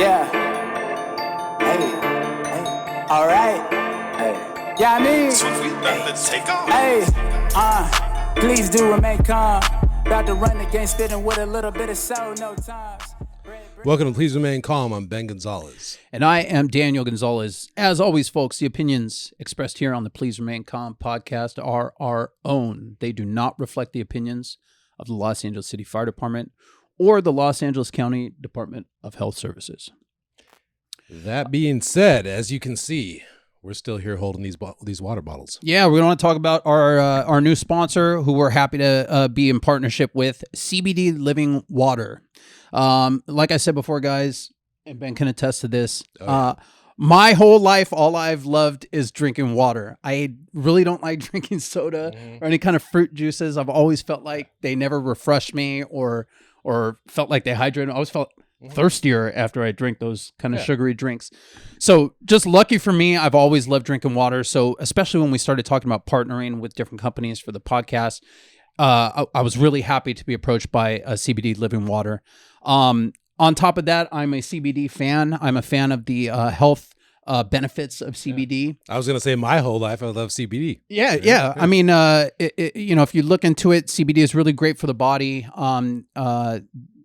Yeah. Hey. All right. Hey. Yeah, I mean. So we about to take off. Hey. Please do remain calm. About to run against spitting with a little bit of soul, no times. Welcome to Please Remain Calm. I'm Ben Gonzalez. And I am Daniel Gonzalez. As always, folks, the opinions expressed here on the Please Remain Calm podcast are our own. They do not reflect the opinions of the Los Angeles City Fire Department or the Los Angeles County Department of Health Services. That being said, as you can see, we're still here holding these water bottles. Yeah, we're going to talk about our new sponsor, who we're happy to be in partnership with, CBD Living Water. Like I said before, guys, and Ben can attest to this, my whole life, all I've loved is drinking water. I really don't like drinking soda or any kind of fruit juices. I've always felt like they never refreshed me or felt like they hydrated me. I always felt thirstier after I drink those kind of sugary drinks. So just lucky for me, I've always loved drinking water. So especially when we started talking about partnering with different companies for the podcast, I was really happy to be approached by CBD Living Water. On top of that, I'm a CBD fan. I'm a fan of the health benefits of CBD. I was going to say my whole life I love CBD. Yeah. I mean, if you look into it, CBD is really great for the body.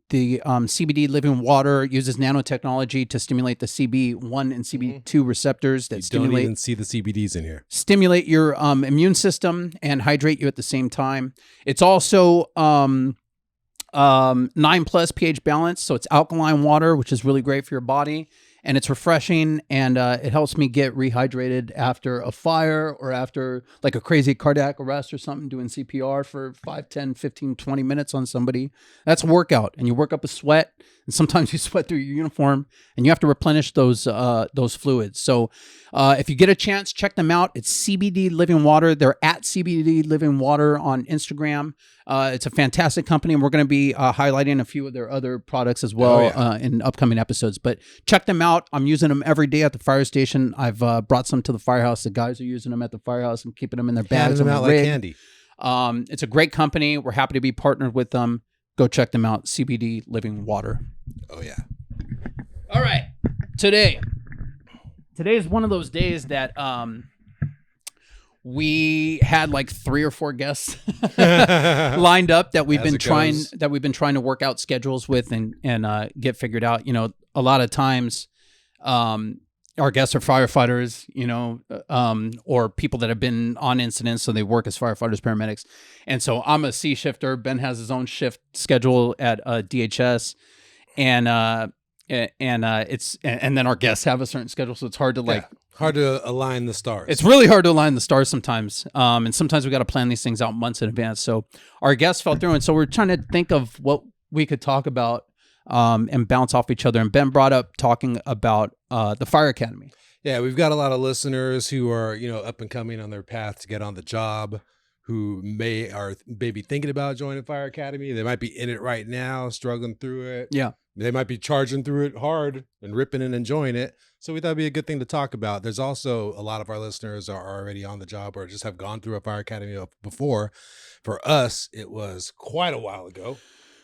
The CBD Living Water uses nanotechnology to stimulate the CB1 and CB2 receptors that Don't even see the CBDs in here. Stimulate your immune system and hydrate you at the same time. It's also 9+ pH balance, so it's alkaline water, which is really great for your body. And it's refreshing, and it helps me get rehydrated after a fire or after like a crazy cardiac arrest or something, doing CPR for 5, 10, 15, 20 minutes on somebody. That's a workout, and you work up a sweat, and sometimes you sweat through your uniform, and you have to replenish those fluids. So if you get a chance, check them out. It's CBD Living Water. They're at CBD Living Water on Instagram. It's a fantastic company, and we're going to be highlighting a few of their other products as well in upcoming episodes. But check them out. I'm using them every day at the fire station. I've brought some to the firehouse. The guys are using them at the firehouse and keeping them in their bags. Handing them out like candy. It's a great company. We're happy to be partnered with them. Go check them out. CBD Living Water. Oh, yeah. All right. Today is one of those days that we had like 3 or 4 guests lined up that we've been trying to work out schedules with and get figured out. You know, a lot of times our guests are firefighters, or people that have been on incidents, so they work as firefighters, paramedics. And so I'm a C shifter. Ben has his own shift schedule at DHS, and then our guests have a certain schedule, so it's hard to hard to align the stars. It's really hard to align the stars sometimes. And sometimes we got to plan these things out months in advance. So our guests fell through. And so we're trying to think of what we could talk about and bounce off each other. And Ben brought up talking about the Fire Academy. Yeah, we've got a lot of listeners who are, up and coming on their path to get on the job, who may be thinking about joining Fire Academy. They might be in it right now, struggling through it. Yeah. They might be charging through it hard and ripping and enjoying it. So we thought it'd be a good thing to talk about. There's also a lot of our listeners are already on the job or just have gone through a Fire Academy before. For us, it was quite a while ago.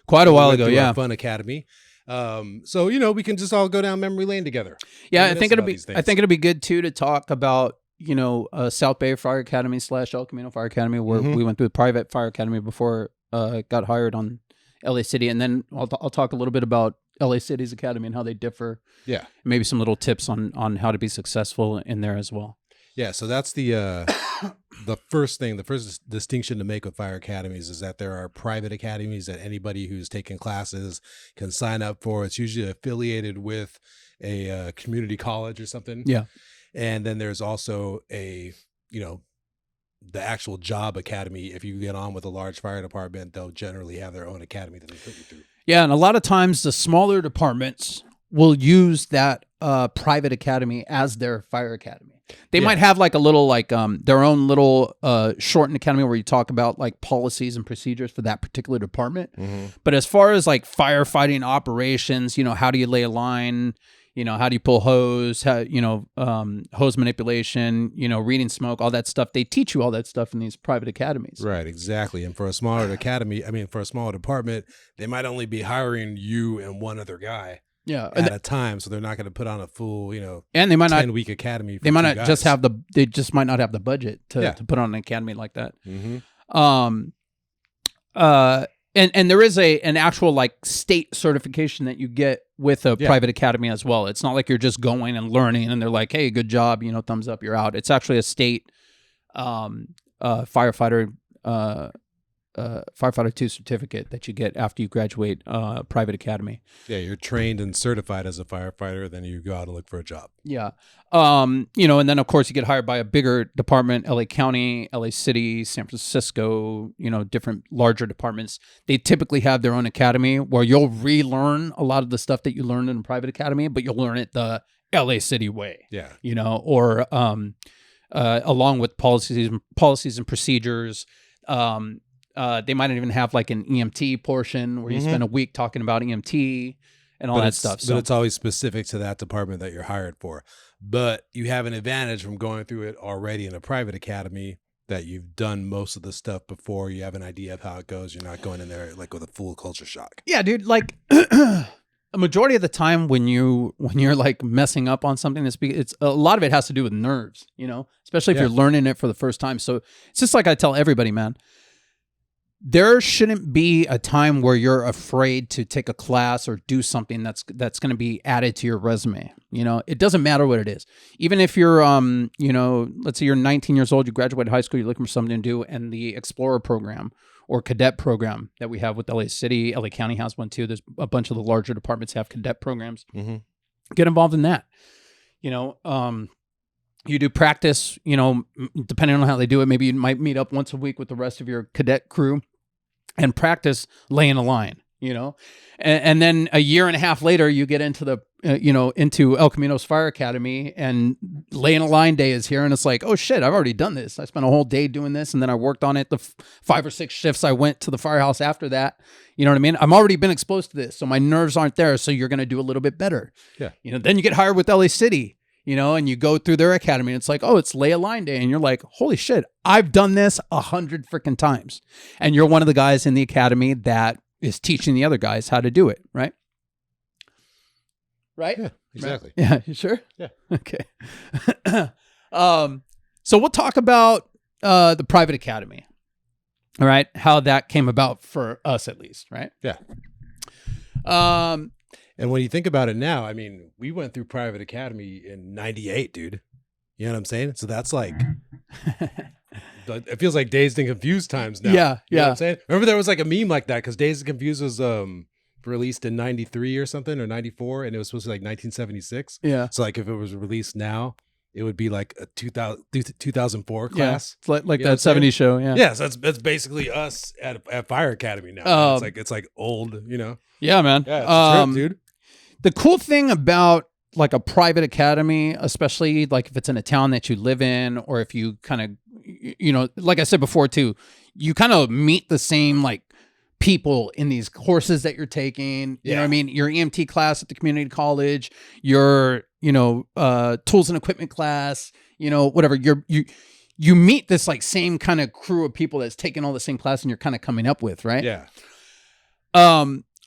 Yeah. Fun Academy. So, we can just all go down memory lane together. Yeah, I think it'll be good too to talk about, South Bay Fire Academy / El Camino Fire Academy, where we went through the private fire academy before got hired on LA City, and then I'll talk a little bit about LA City's academy and how they differ. Yeah, maybe some little tips on how to be successful in there as well. Yeah, so that's the first distinction to make with fire academies is that there are private academies that anybody who's taking classes can sign up for. It's usually affiliated with a community college or something. Yeah, and then there's also the actual job academy. If you get on with a large fire department, they'll generally have their own academy that they put you through. Yeah, and a lot of times the smaller departments will use that private academy as their fire academy. They might have like a little their own little shortened academy where you talk about like policies and procedures for that particular department. But as far as like firefighting operations, how do you lay a line? How do you pull hose? Hose manipulation, reading smoke, all that stuff. They teach you all that stuff in these private academies. Right, exactly. And for a smaller academy, for a smaller department, they might only be hiring you and one other guy. at a time, so they're not going to put on a full, and they might 10-week academy. For they might not guys. just have they just might not have the budget to put on an academy like that. And there is an actual like state certification that you get with a private academy as well. It's not like you're just going and learning and they're like, hey, good job, thumbs up, you're out. It's actually a state firefighter 2 certificate that you get after you graduate private academy. Yeah, you're trained and certified as a firefighter, then you go out and look for a job. Yeah. And then of course you get hired by a bigger department, LA County, LA City, San Francisco, different larger departments. They typically have their own academy where you'll relearn a lot of the stuff that you learned in a private academy, but you'll learn it the LA City way. Yeah. Or along with policies and procedures. They might even have like an EMT portion where you spend a week talking about EMT and all that stuff. But it's always specific to that department that you're hired for. But you have an advantage from going through it already in a private academy that you've done most of the stuff before. You have an idea of how it goes. You're not going in there like with a full culture shock. Yeah, dude. Like a majority of the time when you're like messing up on something, it's a lot of it has to do with nerves, especially if you're learning it for the first time. So it's just like I tell everybody, man. There shouldn't be a time where you're afraid to take a class or do something that's going to be added to your resume. It doesn't matter what it is. Even if you're, let's say you're 19 years old, you graduated high school, you're looking for something to do, and the Explorer program or cadet program that we have with LA City, LA County has one too. There's a bunch of the larger departments have cadet programs. Mm-hmm. Get involved in that. You do practice, depending on how they do it. Maybe you might meet up once a week with the rest of your cadet crew and practice laying a line, and then a year and a half later, you get into the, into El Camino's Fire Academy, and laying a line day is here. And it's like, oh shit, I've already done this. I spent a whole day doing this. And then I worked on it the 5 or 6 shifts I went to the firehouse after that. You know what I mean? I've already been exposed to this. So my nerves aren't there. So you're going to do a little bit better. Yeah. Then you get hired with LA City. And you go through their academy and it's like, oh, it's lay a line day. And you're like, holy shit, I've done this 100 freaking times. And you're one of the guys in the academy that is teaching the other guys how to do it. Right? Right? Yeah, exactly. Right? Yeah. You sure? Yeah. Okay. So we'll talk about the private academy. All right. How that came about for us, at least. Right? Yeah. And when you think about it now, I mean, we went through private academy in 98, dude. You know what I'm saying? So that's like, it feels like Dazed and Confused times now. Yeah. You know what I'm saying? Remember there was like a meme like that because Dazed and Confused was released in 93 or something, or 94, and it was supposed to be like 1976. Yeah. So like if it was released now, it would be like a 2004 class. Yeah. It's like that 70s show. Yeah. Yeah. So that's basically us at Fire Academy now. It's like old, Yeah, man. Yeah, it's a trip, dude. The cool thing about like a private academy, especially like if it's in a town that you live in, or if you kind of, like I said before too, you kind of meet the same like people in these courses that you're taking. You know what I mean? Your EMT class at the community college, your, tools and equipment class, whatever. You meet this like same kind of crew of people that's taking all the same class and you're kind of coming up with, right? Yeah.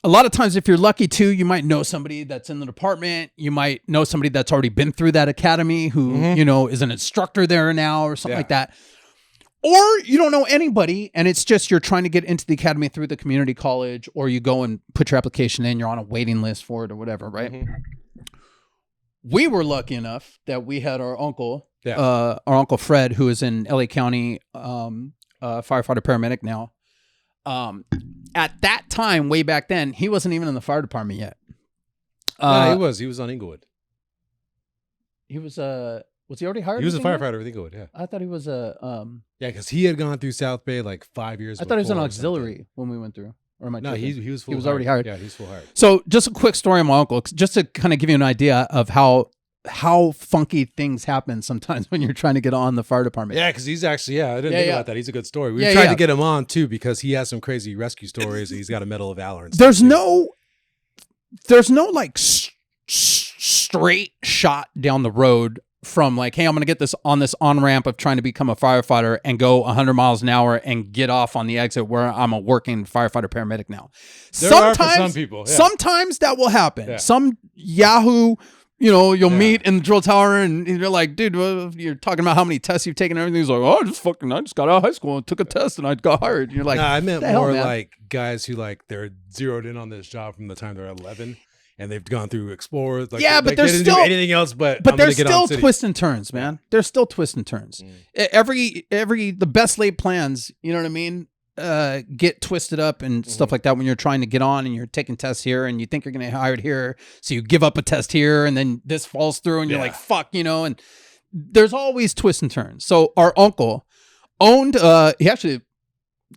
A lot of times, if you're lucky too, you might know somebody that's in the department. You might know somebody that's already been through that academy who, is an instructor there now or something like that. Or you don't know anybody and it's just you're trying to get into the academy through the community college, or you go and put your application in, you're on a waiting list for it or whatever, right? Mm-hmm. We were lucky enough that we had our uncle Fred, who is in LA County firefighter paramedic now. At that time, way back then, he wasn't even in the fire department yet. No, he was. He was on Inglewood. He was he already hired? He was a firefighter with Inglewood. Yeah. I thought he was Yeah, because he had gone through South Bay like 5 years. I thought he was an auxiliary when we went through. Or am I tripping? He was full. He was already hired. Yeah, he's full hired. So, just a quick story on my uncle, just to kind of give you an idea of how funky things happen sometimes when you're trying to get on the fire department. Yeah, because he's actually, I didn't think about that. He's a good story. We tried to get him on too because he has some crazy rescue stories. And he's got a Medal of Valor. And there's no like straight shot down the road from like, hey, I'm going to get this on ramp of trying to become a firefighter and go 100 miles an hour and get off on the exit where I'm a working firefighter paramedic now. There are for some people. Yeah. Sometimes that will happen. Yeah. Some Yahoo, you'll meet in the drill tower and you're like, dude, you're talking about how many tests you've taken and everything. He's like, oh, I just got out of high school and took a test and I got hired. And you're like, nah, I meant more like guys who like they're zeroed in on this job from the time they're 11. And they've gone through explorers. Like, yeah, but like there's they didn't still do anything else. But there's still twists and turns, man. There's still twists and turns. The best laid plans, you know what I mean, get twisted up and stuff like that when you're trying to get on and you're taking tests here and you think you're going to get hired here, so you give up a test here and then this falls through and you're like, fuck, and there's always twists and turns. So our uncle owned. He actually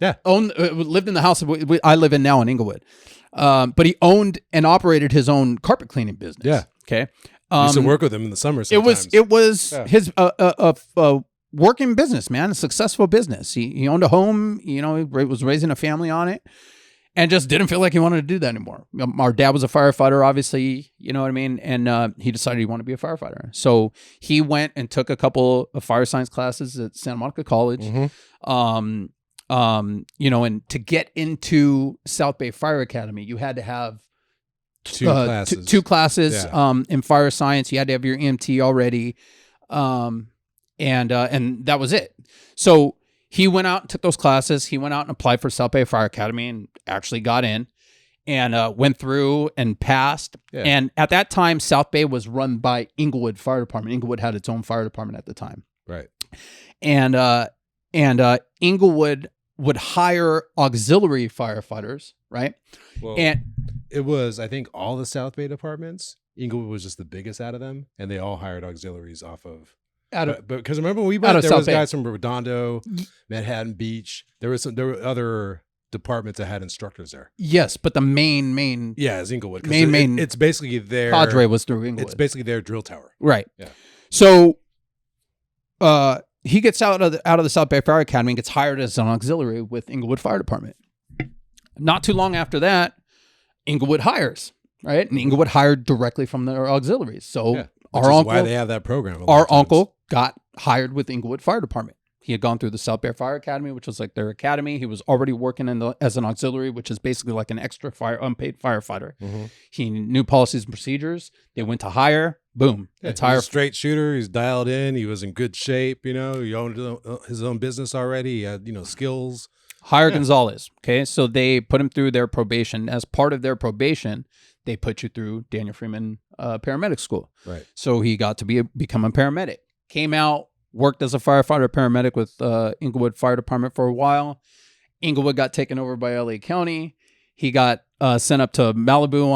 lived in the house I live in now in Inglewood. But he owned and operated his own carpet cleaning business. Yeah. Okay. Used to work with him in the summer sometimes. It was his working business, man, a successful business. He owned a home, he was raising a family on it and just didn't feel like he wanted to do that anymore. Our dad was a firefighter, obviously, you know what I mean? And he decided he wanted to be a firefighter. So he went and took a couple of fire science classes at Santa Monica College. And to get into South Bay Fire Academy, you had to have two classes in fire science. You had to have your EMT already. And that was it. So he went out and took those classes. He went out and applied for South Bay Fire Academy and actually got in and went through and passed. Yeah. And at that time, South Bay was run by Inglewood Fire Department. Inglewood had its own fire department at the time. Right. And Inglewood would hire auxiliary firefighters, right? Well, and it was, I think, all the South Bay departments. Inglewood was just the biggest out of them, and they all hired auxiliaries off of. Because remember when we went, there was guys from Redondo, Manhattan Beach. There were other departments that had instructors there. Yes, but the main is Inglewood. It's basically their cadre was through Inglewood. It's basically their drill tower, right? Yeah. So, he gets out of the South Bay Fire Academy and gets hired as an auxiliary with Inglewood Fire Department. Not too long after that, Inglewood hires, right? And Inglewood hired directly from their auxiliaries. So our uncle, why they have that program. Our uncle got hired with Inglewood Fire Department. He had gone through the South Bay Fire Academy, which was like their academy. He was already working as an auxiliary, which is basically like an extra unpaid firefighter. He knew policies and procedures. They went to hire. Boom. It's hire. Straight shooter. He's dialed in. He was in good shape. He owned his own business already. He had, skills. Hire Gonzalez. Okay. So they put him through their probation. As part of their probation, they put you through Daniel Freeman paramedic school. Right. So he got to become a paramedic. Came out, worked as a firefighter paramedic with Inglewood Fire Department for a while. Inglewood got taken over by LA County. He got sent up to Malibu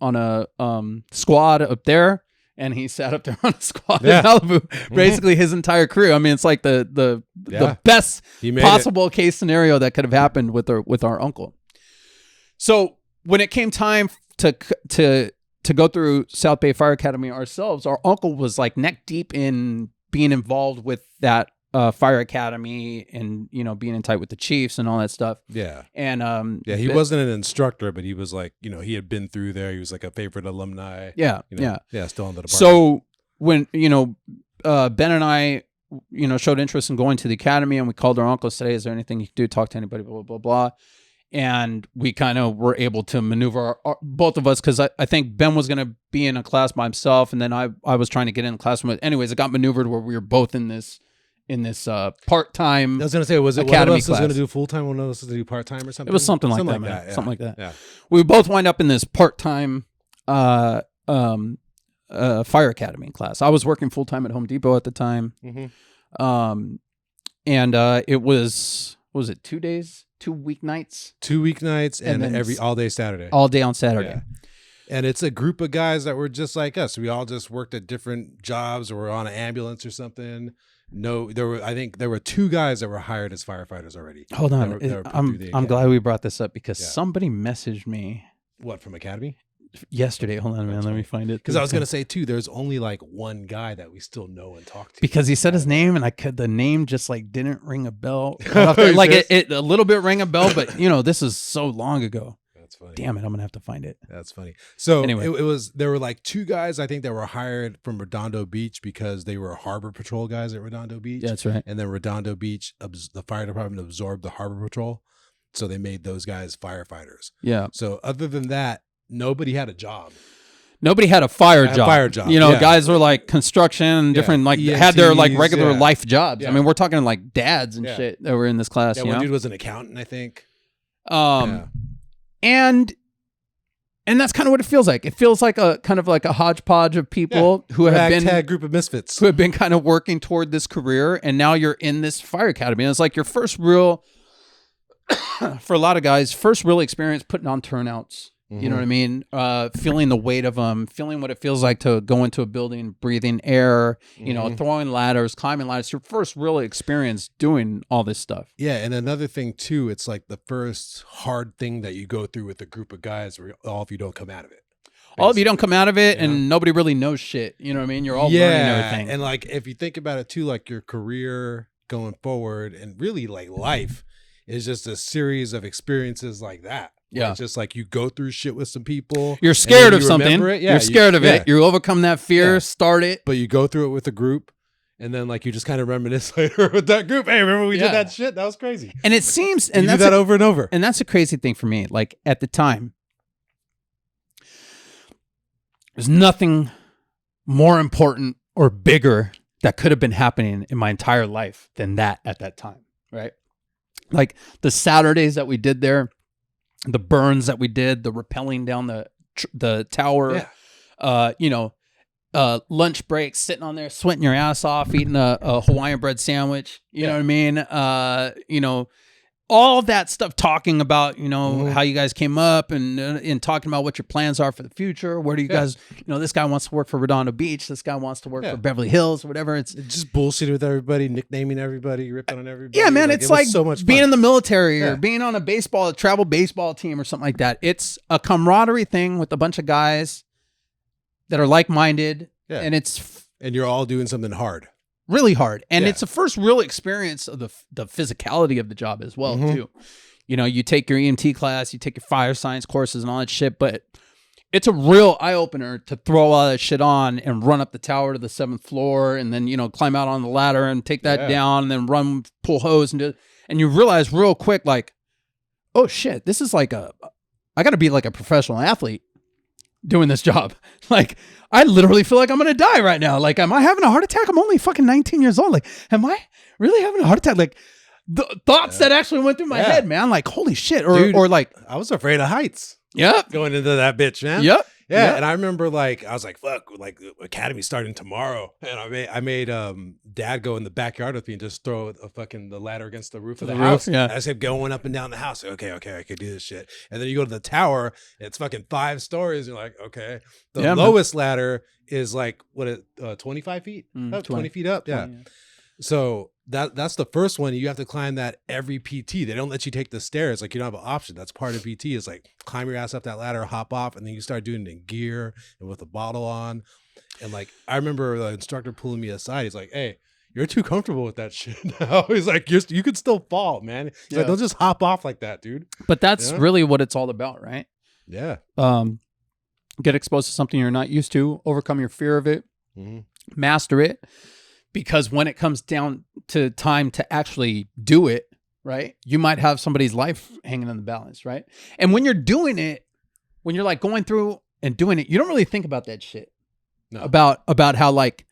on a squad up there, and he sat up there on a squad in Malibu. Basically, his entire career. I mean, it's like the best possible case scenario that could have happened with our uncle. So when it came time to go through South Bay Fire Academy ourselves, our uncle was like neck deep in being involved with that fire academy and being in tight with the chiefs and all that stuff. Yeah. And he wasn't an instructor, but he was like, he had been through there. He was like a favorite alumni. Yeah. Still in the department. So when Ben and I showed interest in going to the academy, and we called our uncle, said, hey, is there anything you can do? Talk to anybody, blah, blah, blah. And we kind of were able to maneuver both of us, because I think Ben was going to be in a class by himself, and then I was trying to get in a class with. Anyways, it got maneuvered where we were both in this part-time. I was going to say, was it academy one of us class. was going to do full-time, one of us was going to do part-time or something? It was something like that, man. Yeah. Something like that. Yeah. We both wind up in this part-time fire academy class. I was working full-time at Home Depot at the time. And it was, what was it, 2 days? 2 weeknights? 2 weeknights and all day Saturday. All day on Saturday. Yeah. And it's a group of guys that were just like us. We all just worked at different jobs or were on an ambulance or something. No, I think there were 2 guys that were hired as firefighters already. Hold on. I'm glad we brought this up because somebody messaged me. What, from Academy? Yesterday. Hold on, man. Let me find it. Because I was going to say, too, there's only like one guy that we still know and talk to. Because he said his name, and the name just like didn't ring a bell. Like it a little bit rang a bell, but this is so long ago. That's funny. Damn it, I'm gonna have to find it. That's funny. So Anyway. there were like 2 guys, I think, that were hired from Redondo Beach because they were harbor patrol guys at Redondo Beach. That's right. And then Redondo Beach, the fire department absorbed the harbor patrol. So they made those guys firefighters. Yeah. So other than that, nobody had a job. Nobody had a fire job. You know, yeah. guys were like construction, different, like had their like EMTs, regular yeah. life jobs. Yeah. I mean, we're talking like dads and Yeah. shit that were in this class. Yeah, you one know? dude was an accountant, I think. And that's kind of what it feels like. It feels like a kind of like a hodgepodge of people who have been Ragtag group of misfits. who have been kind of working toward this career, and now you're in this fire academy. And it's like your first real, for a lot of guys, first real experience putting on turnouts. You know what I mean? Feeling the weight of them, feeling what it feels like to go into a building, breathing air, you know, throwing ladders, climbing ladders. Your first real experience doing all this stuff. Yeah, and another thing too, it's like the first hard thing that you go through with a group of guys where all of you don't come out of it. All of you don't come out of it, You know? and nobody really knows shit. You know what I mean? You're all learning everything. And like if you think about it too, like your career going forward and really like life is just a series of experiences like that. Yeah. It's just like you go through shit with some people. You're and scared then of you something. remember it. Yeah, You're scared of yeah. it. You overcome that fear, Yeah. start it. But you go through it with a group and then like you just kind of reminisce later with that group. Hey, remember we Yeah. did that shit? That was crazy. And it seems, And and you do that's that over and over. and that's a crazy thing for me. Like at the time, there's nothing more important or bigger that could have been happening in my entire life than that at that time, right? Like the Saturdays that we did there, the burns that we did, the rappelling down the tower, you know, lunch breaks, sitting on there, sweating your ass off, eating a Hawaiian bread sandwich. You know what I mean? You know, all that stuff, talking about, you know, how you guys came up and talking about what your plans are for the future. Where do you guys, you know, this guy wants to work for Redondo Beach. This guy wants to work for Beverly Hills or whatever. It's just bullshitting with everybody, nicknaming everybody, ripping on everybody. yeah, man. It's it was like so much being fun. in the military or being on a travel baseball team or something like that. It's a camaraderie thing with a bunch of guys that are like-minded. Yeah. And it's and you're all doing something hard. really hard. And Yeah. it's the first real experience of the physicality of the job as well, too. You know, you take your EMT class, you take your fire science courses and all that shit, but it's a real eye-opener to throw all that shit on and run up the tower to the 7th floor and then, you know, climb out on the ladder and take that down and then run, pull hose and you realize real quick, like, oh shit, this is like I got to be like a professional athlete doing this job. Like, I literally feel like I'm going to die right now. Like, am I having a heart attack? I'm only fucking 19 years old. Like, am I really having a heart attack? Like, the thoughts that actually went through my head, man. Like, holy shit. Dude, or like, I was afraid of heights yep. going into that bitch, man. Yep. Yeah, Yep. and I remember like I was like, "Fuck!" Like Academy's starting tomorrow, and I made Dad go in the backyard with me and just throw the ladder against the roof of the house. yeah. And I said going up and down the house. Okay, I could do this shit. And then you go to the tower, it's fucking 5 stories. You're like, okay. The Yeah, man. lowest ladder is like 25 feet, up, 20 feet up. Yeah. 20, So that's the first one. You have to climb that every PT. They don't let you take the stairs. Like you don't have an option. That's part of PT is like climb your ass up that ladder, hop off, and then you start doing it in gear and with a bottle on. And like I remember the instructor pulling me aside. He's like, "Hey, you're too comfortable with that shit now." He's like, you could still fall, man. He's like, don't just hop off like that, dude. But that's Yeah. really what it's all about, right? Yeah. Get exposed to something you're not used to, overcome your fear of it, master it. Because when it comes down to time to actually do it, right, you might have somebody's life hanging in the balance, right? And when you're doing it, when you're like going through and doing it, you don't really think about that shit. No. About how like,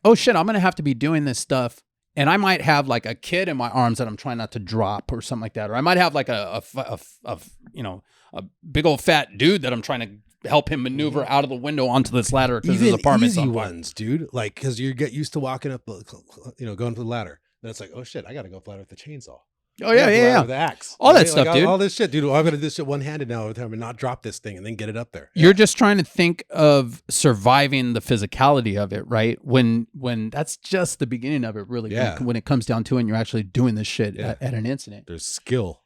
oh shit, I'm going to have to be doing this stuff. And I might have like a kid in my arms that I'm trying not to drop or something like that. Or I might have like a big old fat dude that I'm trying to help him maneuver out of the window onto this ladder because his Even apartment's easy on fire. ones, dude. Like because you get used to walking up, going to the ladder. Then it's like, oh shit, I gotta go fly with the chainsaw. Oh yeah. With the axe. All that Right? stuff, Like, dude. All this shit, dude. I'm gonna do this shit one-handed now with him and not drop this thing and then get it up there. You're just trying to think of surviving the physicality of it, right? When that's just the beginning of it, really. Yeah. When it comes down to it and you're actually doing this shit at an incident. There's skill.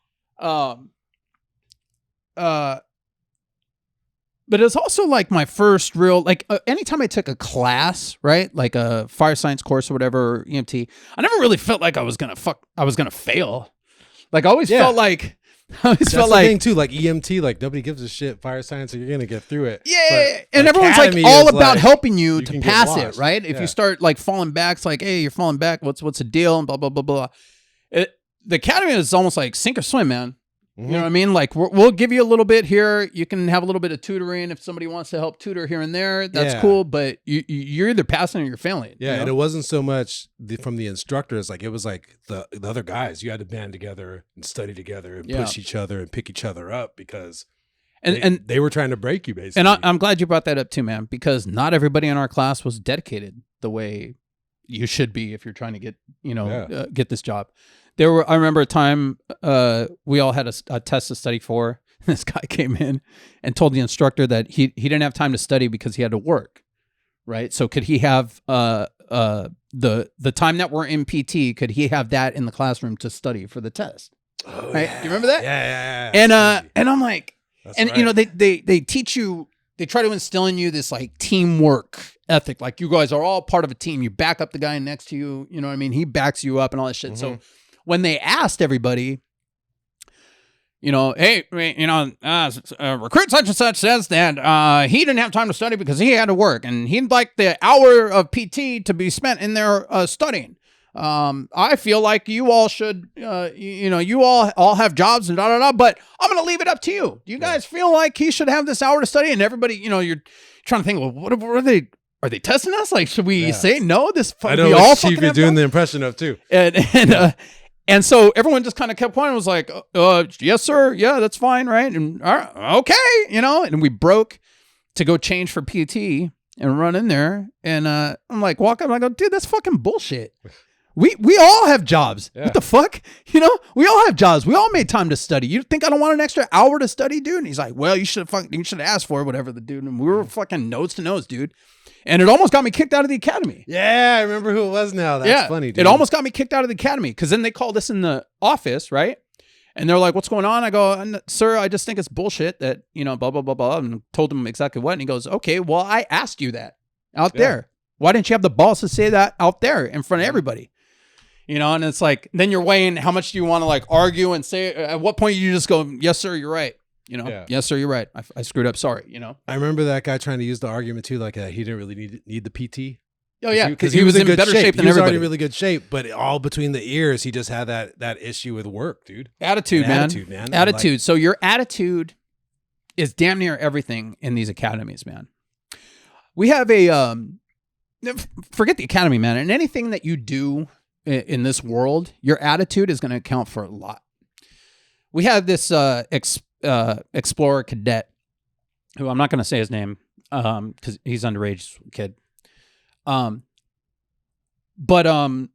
But it's also like my first real, like anytime I took a class, right? Like a fire science course or whatever, EMT, I never really felt like I was going to fail. Like I always felt like I always That's felt the like, thing too, like EMT, like nobody gives a shit. Fire science, so you're gonna get through it. yeah, But and everyone's like academy all is about like, helping you you to can get pass it, lost. right? If Yeah. you start like falling back, it's like, hey, you're falling back. What's the deal? And blah blah blah blah. The academy is almost like sink or swim, man. You know what I mean? Like we'll give you a little bit here. You can have a little bit of tutoring if somebody wants to help tutor here and there. That's Yeah. cool, but you're either passing or you're failing. Yeah, you know? and it wasn't so much from the instructors. Like it was like the other guys. You had to band together and study together and push each other and pick each other up because they were trying to break you basically. And I'm glad you brought that up too, man, because not everybody in our class was dedicated the way you should be if you're trying to get get this job. I remember a time we all had a test to study for. This guy came in and told the instructor that he didn't have time to study because he had to work, right? So could he have the time that we're in PT? Could he have that in the classroom to study for the test? Oh, right? yeah. Do you remember that? Yeah. And I'm like, That's and right. you know they teach you. They try to instill in you this like teamwork ethic. Like you guys are all part of a team. You back up the guy next to you. You know what I mean? He backs you up and all that shit. So when they asked everybody, hey, recruit such and such says that he didn't have time to study because he had to work and he'd like the hour of PT to be spent in there studying. I feel like you all should, you all have jobs and but I'm going to leave it up to you. Do you guys feel like he should have this hour to study? And everybody, you're trying to think, well, what are they? Are they testing us? Like, should we say no? I know what Chief is doing the impression of too. And so everyone just kind of kept quiet and was like, yes, sir. Yeah, that's fine. Right. And okay. And we broke to go change for PT and run in there. And I'm like, walk up and I go, dude, that's fucking bullshit. We all have jobs. Yeah. What the fuck? We all have jobs. We all made time to study. You think I don't want an extra hour to study, dude? And he's like, well, you should have asked for it, whatever the dude. And we were fucking nose to nose, dude. And it almost got me kicked out of the academy. Yeah, I remember who it was now. That's funny, dude. It almost got me kicked out of the academy because then they called us in the office, right? And they're like, what's going on? I go, sir, I just think it's bullshit that, blah, blah, blah, blah. And told him exactly what. And he goes, okay, well, I asked you that out there. Why didn't you have the balls to say that out there in front of everybody? And it's like, then you're weighing how much do you want to like argue and say, at what point you just go, yes, sir, you're right. Yes, sir, you're right. I screwed up. Sorry. I remember that guy trying to use the argument too, like he didn't really need the PT. Oh yeah, because he was in better shape than everybody. He was already in really good shape, but all between the ears, he just had that issue with work, dude. Attitude, man. Attitude. So your attitude is damn near everything in these academies, man. We have forget the academy, man, and anything that you do in this world, your attitude is going to account for a lot. We have this explorer cadet who I'm not going to say his name because he's underage kid. But not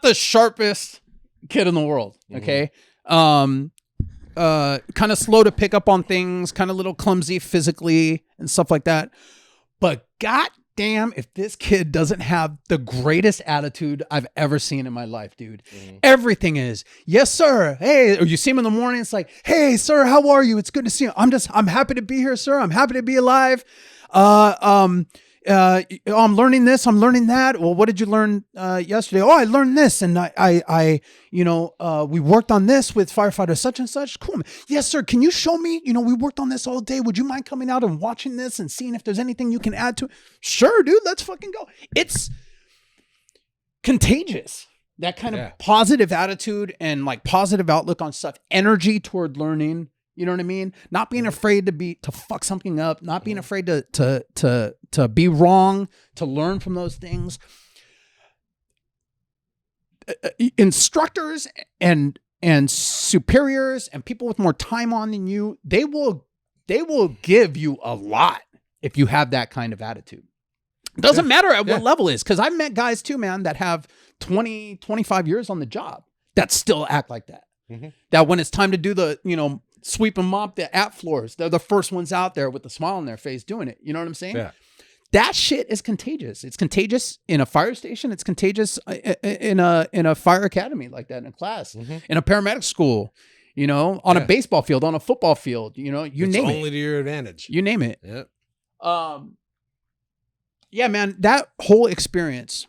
the sharpest kid in the world. Okay. Kind of slow to pick up on things, kind of little clumsy physically and stuff like that. But goddamn, if this kid doesn't have the greatest attitude I've ever seen in my life, dude. Everything is, yes, sir. Hey, or you see him in the morning. It's like, hey, sir, how are you? It's good to see you. I'm happy to be here, sir. I'm happy to be alive. I'm learning this. I'm learning that. Well, what did you learn yesterday? Oh, I learned this, and we worked on this with firefighter such and such. Cool, man. Yes, sir. Can you show me? We worked on this all day. Would you mind coming out and watching this and seeing if there's anything you can add to it? Sure, dude. Let's fucking go. It's contagious. That kind of positive attitude and like positive outlook on stuff, energy toward learning. You know what I mean? Not being afraid to fuck something up, not being afraid to be wrong, to learn from those things. Instructors and superiors and people with more time on than you, they will give you a lot if you have that kind of attitude. It doesn't matter at what level it is, because I've met guys too, man, that have 20, 25 years on the job that still act like that. That when it's time to do the, sweep and mop the app floors, they're the first ones out there with a smile on their face doing it. You know what I'm saying? Yeah. That shit is contagious. It's contagious in a fire station. It's contagious in a fire academy like that, in a class, in a paramedic school, on a baseball field, on a football field, you name it. It's only to your advantage. You name it. Yeah. Yeah, man, that whole experience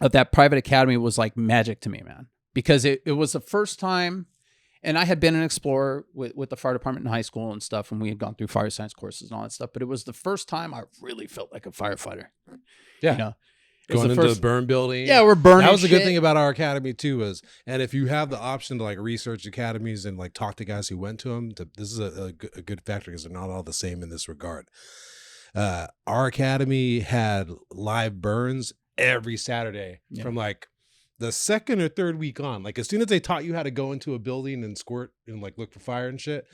of that private academy was like magic to me, man. because it was the first time. And I had been an explorer with the fire department in high school and stuff, and we had gone through fire science courses and all that stuff. But it was the first time I really felt like a firefighter. Yeah. You know, Going into the burn building. Yeah, we're burning. That was a good shit. thing about our academy too. And if you have the option to like research academies and like talk to guys who went to them, this is a good factor because they're not all the same in this regard. Our academy had live burns every Saturday from like the second or third week on. Like as soon as they taught you how to go into a building and squirt and like look for fire and shit,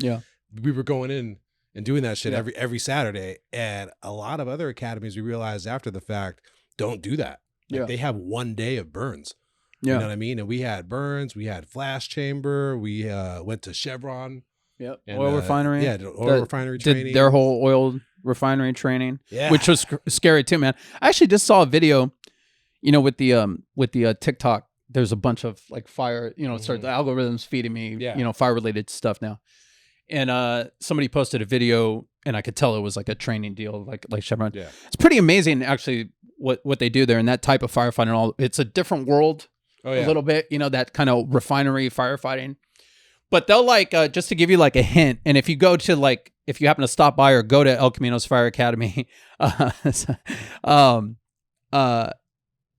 we were going in and doing that shit every Saturday. And a lot of other academies, we realized after the fact, don't do that. Like they have 1 day of burns. You know what I mean? And we had burns, we had flash chamber, we went to Chevron. Yep. And, oil refinery. Yeah, oil refinery training. Did their whole oil refinery training. Yeah. Which was scary too, man. I actually just saw a video, you know, with the TikTok. There's a bunch of like fire, you know, the algorithms feeding me, you know, fire related stuff now. And somebody posted a video and I could tell it was like a training deal, like Chevron. Yeah. It's pretty amazing actually what they do there and that type of firefighting and all. It's a different world a little bit, you know, that kind of refinery firefighting. But they'll like, just to give you like a hint, and if you go to like, if you happen to stop by or go to El Camino's Fire Academy,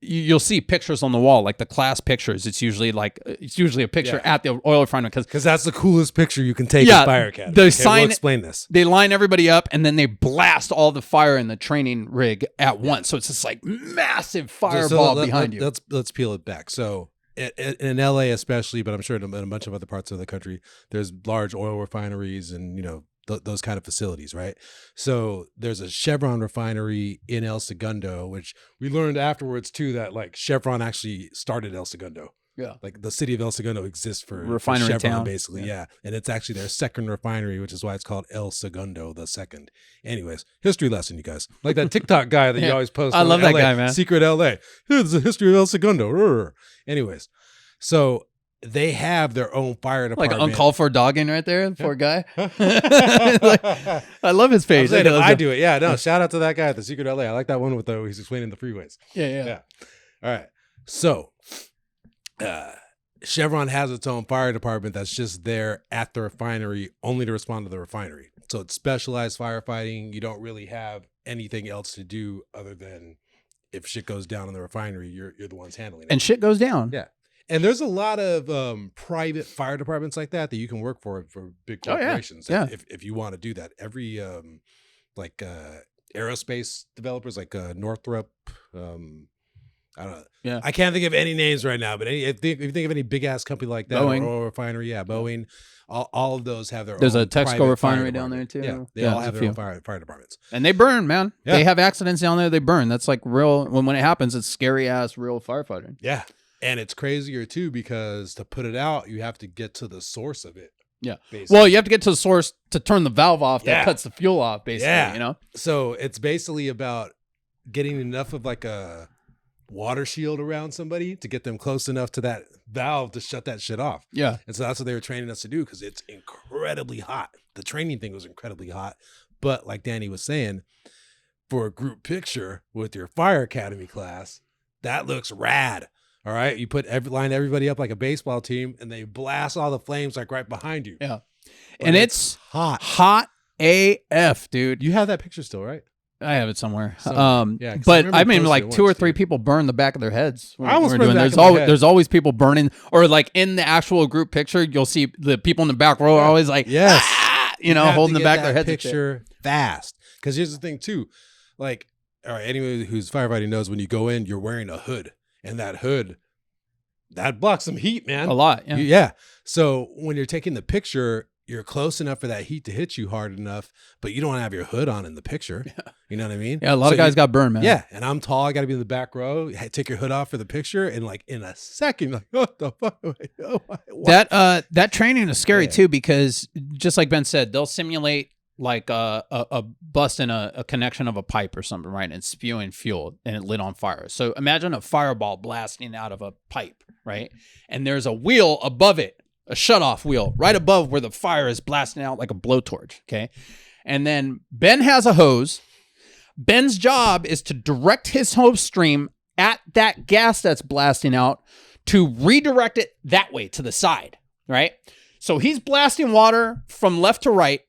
you'll see pictures on the wall, like the class pictures. It's usually a picture at the oil refinery because that's the coolest picture you can take at Fire Academy. We'll explain this. They line everybody up and then they blast all the fire in the training rig at once. So it's just like massive fireball behind you. Let's peel it back. So in LA especially, but I'm sure in a bunch of other parts of the country, there's large oil refineries and, you know, those kind of facilities, right? So there's a Chevron refinery in El Segundo, which we learned afterwards too, that like Chevron actually started El Segundo. Yeah. Like the city of El Segundo exists for refinery Chevron, town. basically. Yeah. And it's actually their second refinery, which is why it's called El Segundo, the second. Anyways, history lesson, you guys. Like that TikTok guy that you always post. I love that guy, man. Secret LA. It's the history of El Segundo. Anyways, so they have their own fire department. Like uncalled for dogging right there, poor guy. Like, I love his face. I do it. Yeah, no, shout out to that guy at the Secret LA. I like that one with he's explaining the freeways. Yeah. All right. So Chevron has its own fire department that's just there at the refinery only to respond to the refinery. So it's specialized firefighting. You don't really have anything else to do other than if shit goes down in the refinery, you're the ones handling it. And shit goes down. Yeah. And there's a lot of private fire departments like that you can work for big corporations. Yeah. If you want to do that. Every aerospace developers like Northrop, I don't know. Yeah. I can't think of any names right now, but if you think of any big ass company like that, Boeing. or refinery, Boeing, all of those have their There's own. There's a Texaco refinery down there too. Yeah, they all have their own fire departments. And they burn, man. Yeah. They have accidents down there. They burn. That's like real. When it happens, it's scary ass real firefighting. Yeah. And it's crazier too because to put it out, you have to get to the source of it. Yeah. Basically. Well, you have to get to the source to turn the valve off that cuts the fuel off, basically, you know? So it's basically about getting enough of like a water shield around somebody to get them close enough to that valve to shut that shit off. Yeah. And so that's what they were training us to do because it's incredibly hot. The training thing was incredibly hot. But like Danny was saying, for a group picture with your fire academy class, that looks rad. All right. You line everybody up like a baseball team and they blast all the flames like right behind you. Yeah. But and it's hot. Hot AF, dude. You have that picture still, right? I have it somewhere. Yeah, but I mean, like 2 or 3 people burn the back of their heads. I almost burned the back of my head. There's always people burning, or like in the actual group picture, you'll see the people in the back row are always like, holding the back of their heads. Picture fast. Because here's the thing too, like, all right, anyone who's firefighting knows when you go in, you're wearing a hood, and that hood, that blocks some heat, man. A lot. Yeah. So when you're taking the picture, you're close enough for that heat to hit you hard enough, but you don't want to have your hood on in the picture. Yeah. You know what I mean? Yeah, a lot of guys got burned, man. Yeah, and I'm tall. I got to be in the back row. Take your hood off for the picture, and like in a second, like, what the fuck? That training is scary too, because just like Ben said, they'll simulate like a bust in a connection of a pipe or something, right? And it's spewing fuel and it lit on fire. So imagine a fireball blasting out of a pipe, right? And there's a wheel above it. A shutoff wheel right above where the fire is blasting out like a blowtorch, okay? And then Ben has a hose. Ben's job is to direct his hose stream at that gas that's blasting out to redirect it that way to the side, right? So he's blasting water from left to right,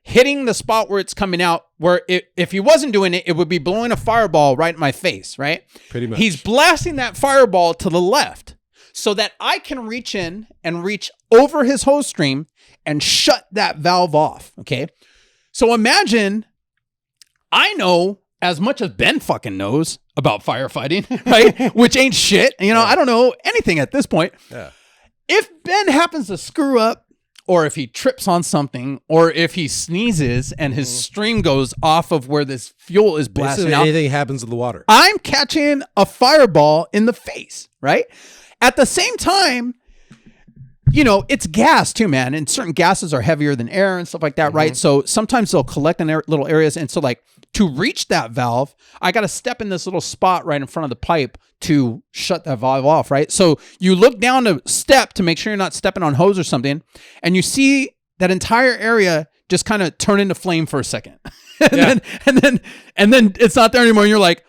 hitting the spot where it's coming out, where if he wasn't doing it, it would be blowing a fireball right in my face, right? Pretty much. He's blasting that fireball to the left so that I can reach in and reach over his hose stream and shut that valve off, okay? So imagine I know as much as Ben fucking knows about firefighting, right? Which ain't shit. You know, I don't know anything at this point. Yeah. If Ben happens to screw up, or if he trips on something, or if he sneezes and his stream goes off of where this fuel is blasting Basically, out, anything happens to the water. I'm catching a fireball in the face, right? At the same time, you know, it's gas too, man. And certain gases are heavier than air and stuff like that, right? So sometimes they'll collect in little areas. And so like to reach that valve, I got to step in this little spot right in front of the pipe to shut that valve off, right? So you look down to step to make sure you're not stepping on hose or something. And you see that entire area just kind of turn into flame for a second. and then it's not there anymore. And you're like,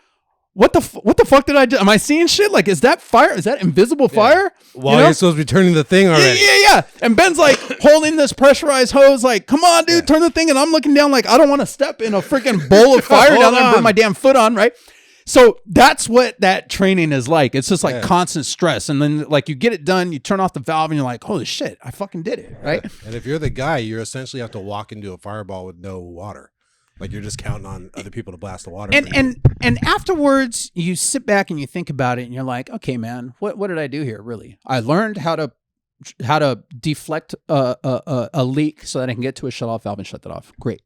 what the fuck did I do? Am I seeing shit? Like, is that fire? Is that invisible fire? Well, you're supposed to be turning the thing already. Yeah. And Ben's like holding this pressurized hose, like, come on, dude, turn the thing. And I'm looking down like, I don't want to step in a freaking bowl of fire down there and burn my damn foot on, right? So that's what that training is like. It's just like constant stress. And then like you get it done, you turn off the valve and you're like, holy shit, I fucking did it, right? And if you're the guy, you essentially have to walk into a fireball with no water. Like you're just counting on other people to blast the water. And afterwards, you sit back and you think about it, and you're like, okay, man, what did I do here? Really, I learned how to deflect a leak so that I can get to a shut off valve and shut that off. Great.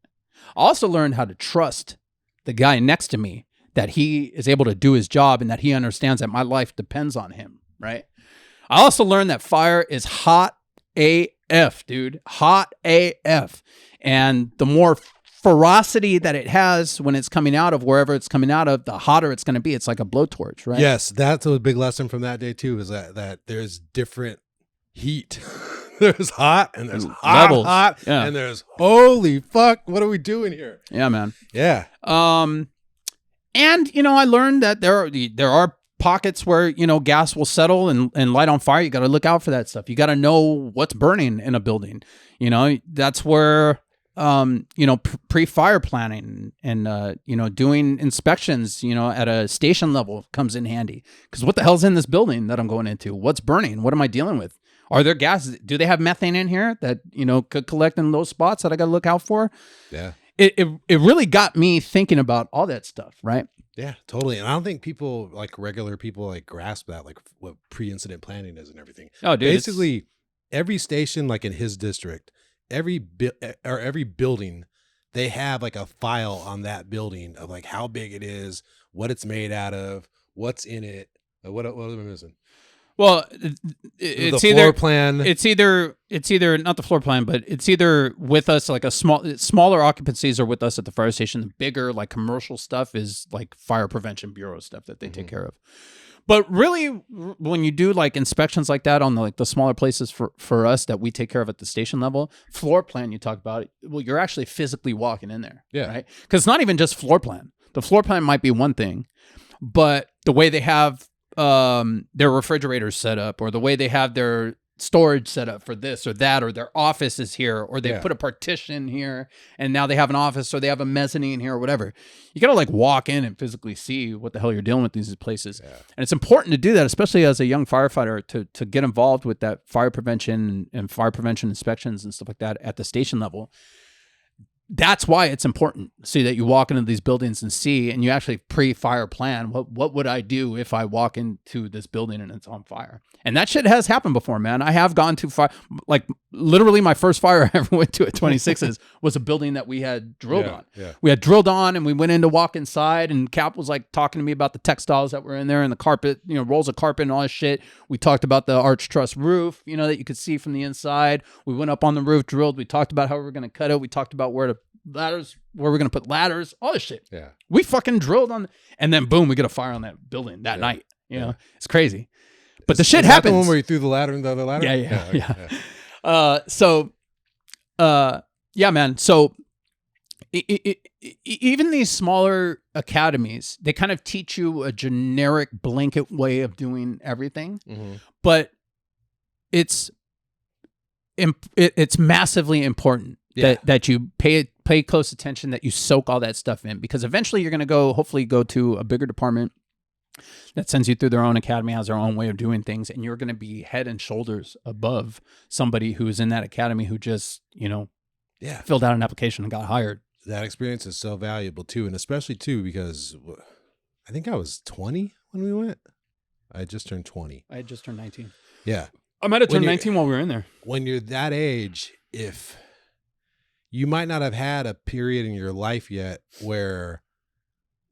I also learned how to trust the guy next to me, that he is able to do his job and that he understands that my life depends on him. Right. I also learned that fire is hot AF, dude, hot AF, and the more ferocity that it has when it's coming out of wherever it's coming out of, the hotter it's going to be. It's like a blowtorch, right? Yes, that's a big lesson from that day too, is that there's different heat. There's hot and there's hot, and there's holy fuck, what are we doing here? Yeah, man. Yeah. And you know, I learned that there are pockets where, you know, gas will settle and light on fire. You got to look out for that stuff. You got to know what's burning in a building. You know, that's where you know, pre-fire planning and, you know, doing inspections, you know, at a station level comes in handy. Because what the hell's in this building that I'm going into? What's burning? What am I dealing with? Are there gases? Do they have methane in here that, you know, could collect in those spots that I got to look out for? Yeah. It really got me thinking about all that stuff, right? Yeah, totally. And I don't think people, like regular people, like grasp that, like what pre-incident planning is and everything. Oh, dude. Basically, every station, like in his district, every building, they have like a file on that building of like how big it is, what it's made out of, what's in it. What am I missing? Well, it's the either floor plan. It's either not the floor plan, but it's either with us, like smaller occupancies are with us at the fire station. The bigger, like commercial stuff, is like fire prevention bureau stuff that they take care of. But really, when you do like inspections like that on the smaller places for us that we take care of at the station level, floor plan you talk about, well, you're actually physically walking in there, right? Because it's not even just floor plan. The floor plan might be one thing, but the way they have their refrigerators set up, or the way they have their storage set up for this or that, or their office is here, or they put a partition here and now they have an office, or they have a mezzanine here, or whatever. You got to like walk in and physically see what the hell you're dealing with these places. And it's important to do that, especially as a young firefighter, to get involved with that fire prevention and fire prevention inspections and stuff like that at the station level. That's why it's important, so that you walk into these buildings and see, and you actually pre-fire plan, what would I do if I walk into this building and it's on fire? And that shit has happened before, man. I have gone to fire, like literally my first fire I ever went to at 26s was a building that we had drilled on. Yeah. We had drilled on, and we went in to walk inside, and Cap was like talking to me about the textiles that were in there and the carpet, you know, rolls of carpet and all this shit. We talked about the arch truss roof, you know, that you could see from the inside. We went up on the roof, drilled. We talked about how we were going to cut it. We talked about where we're going to put ladders, all this shit. Yeah. We fucking drilled on, and then boom, we get a fire on that building that night. You know, it's crazy. But the shit happens. That the one where you threw the ladder into the other ladder? Yeah. Yeah, man. So even these smaller academies, they kind of teach you a generic blanket way of doing everything, but it's massively important that you pay close attention, that you soak all that stuff in, because eventually you're going to hopefully go to a bigger department that sends you through their own academy, has their own way of doing things, and you're going to be head and shoulders above somebody who's in that academy who just, filled out an application and got hired. That experience is so valuable too, and especially too because I think I was 20 when we went. I had just turned 20. I had just turned 19. Yeah. I might have turned 19 while we were in there. When you're that age, if you might not have had a period in your life yet where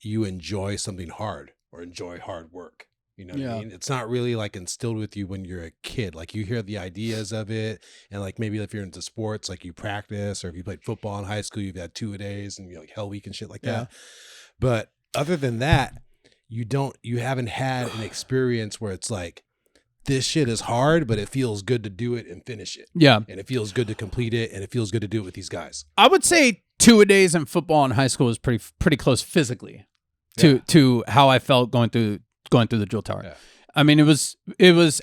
you enjoy something hard or enjoy hard work. You know what I mean? It's not really like instilled with you when you're a kid. Like you hear the ideas of it, and like maybe if you're into sports, like you practice, or if you played football in high school, you've had 2-a-days and you're like Hell Week and shit like that. But other than that, you haven't had an experience where it's like, this shit is hard, but it feels good to do it and finish it. Yeah. And it feels good to complete it, and it feels good to do it with these guys. I would say 2-a-days in football in high school was pretty close physically to how I felt going through the drill tower. Yeah. I mean, it was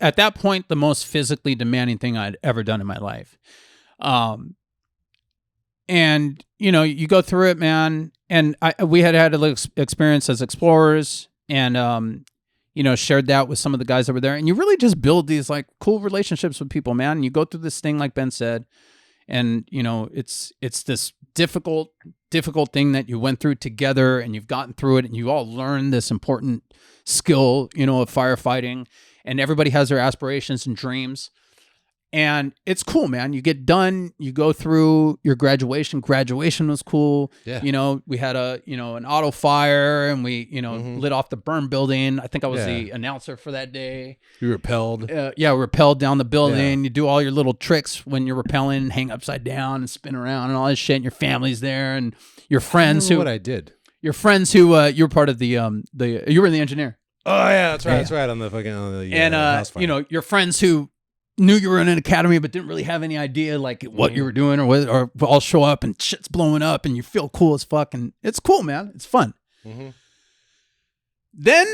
at that point the most physically demanding thing I'd ever done in my life. And you go through it, man. And we had a little experience as explorers, and shared that with some of the guys that were there. And you really just build these like cool relationships with people, man. And you go through this thing, like Ben said, and it's this difficult thing that you went through together, and you've gotten through it, and you all learned this important skill, of firefighting, and everybody has their aspirations and dreams. And it's cool, man. You get done, you go through your graduation. Graduation was cool. Yeah. We had an auto fire, and we, lit off the burn building. I think I was the announcer for that day. You rappelled. Rappelled down the building. Yeah. You do all your little tricks when you're rappelling, hang upside down and spin around and all this shit. And your family's there, and your friends what I did. Your friends who you were part of you were the engineer. Oh yeah, that's right. That's right. On the house fire. Your friends who knew you were in an academy but didn't really have any idea like what you were doing, or all show up and shit's blowing up and you feel cool as fuck, and it's cool, man. It's fun. Then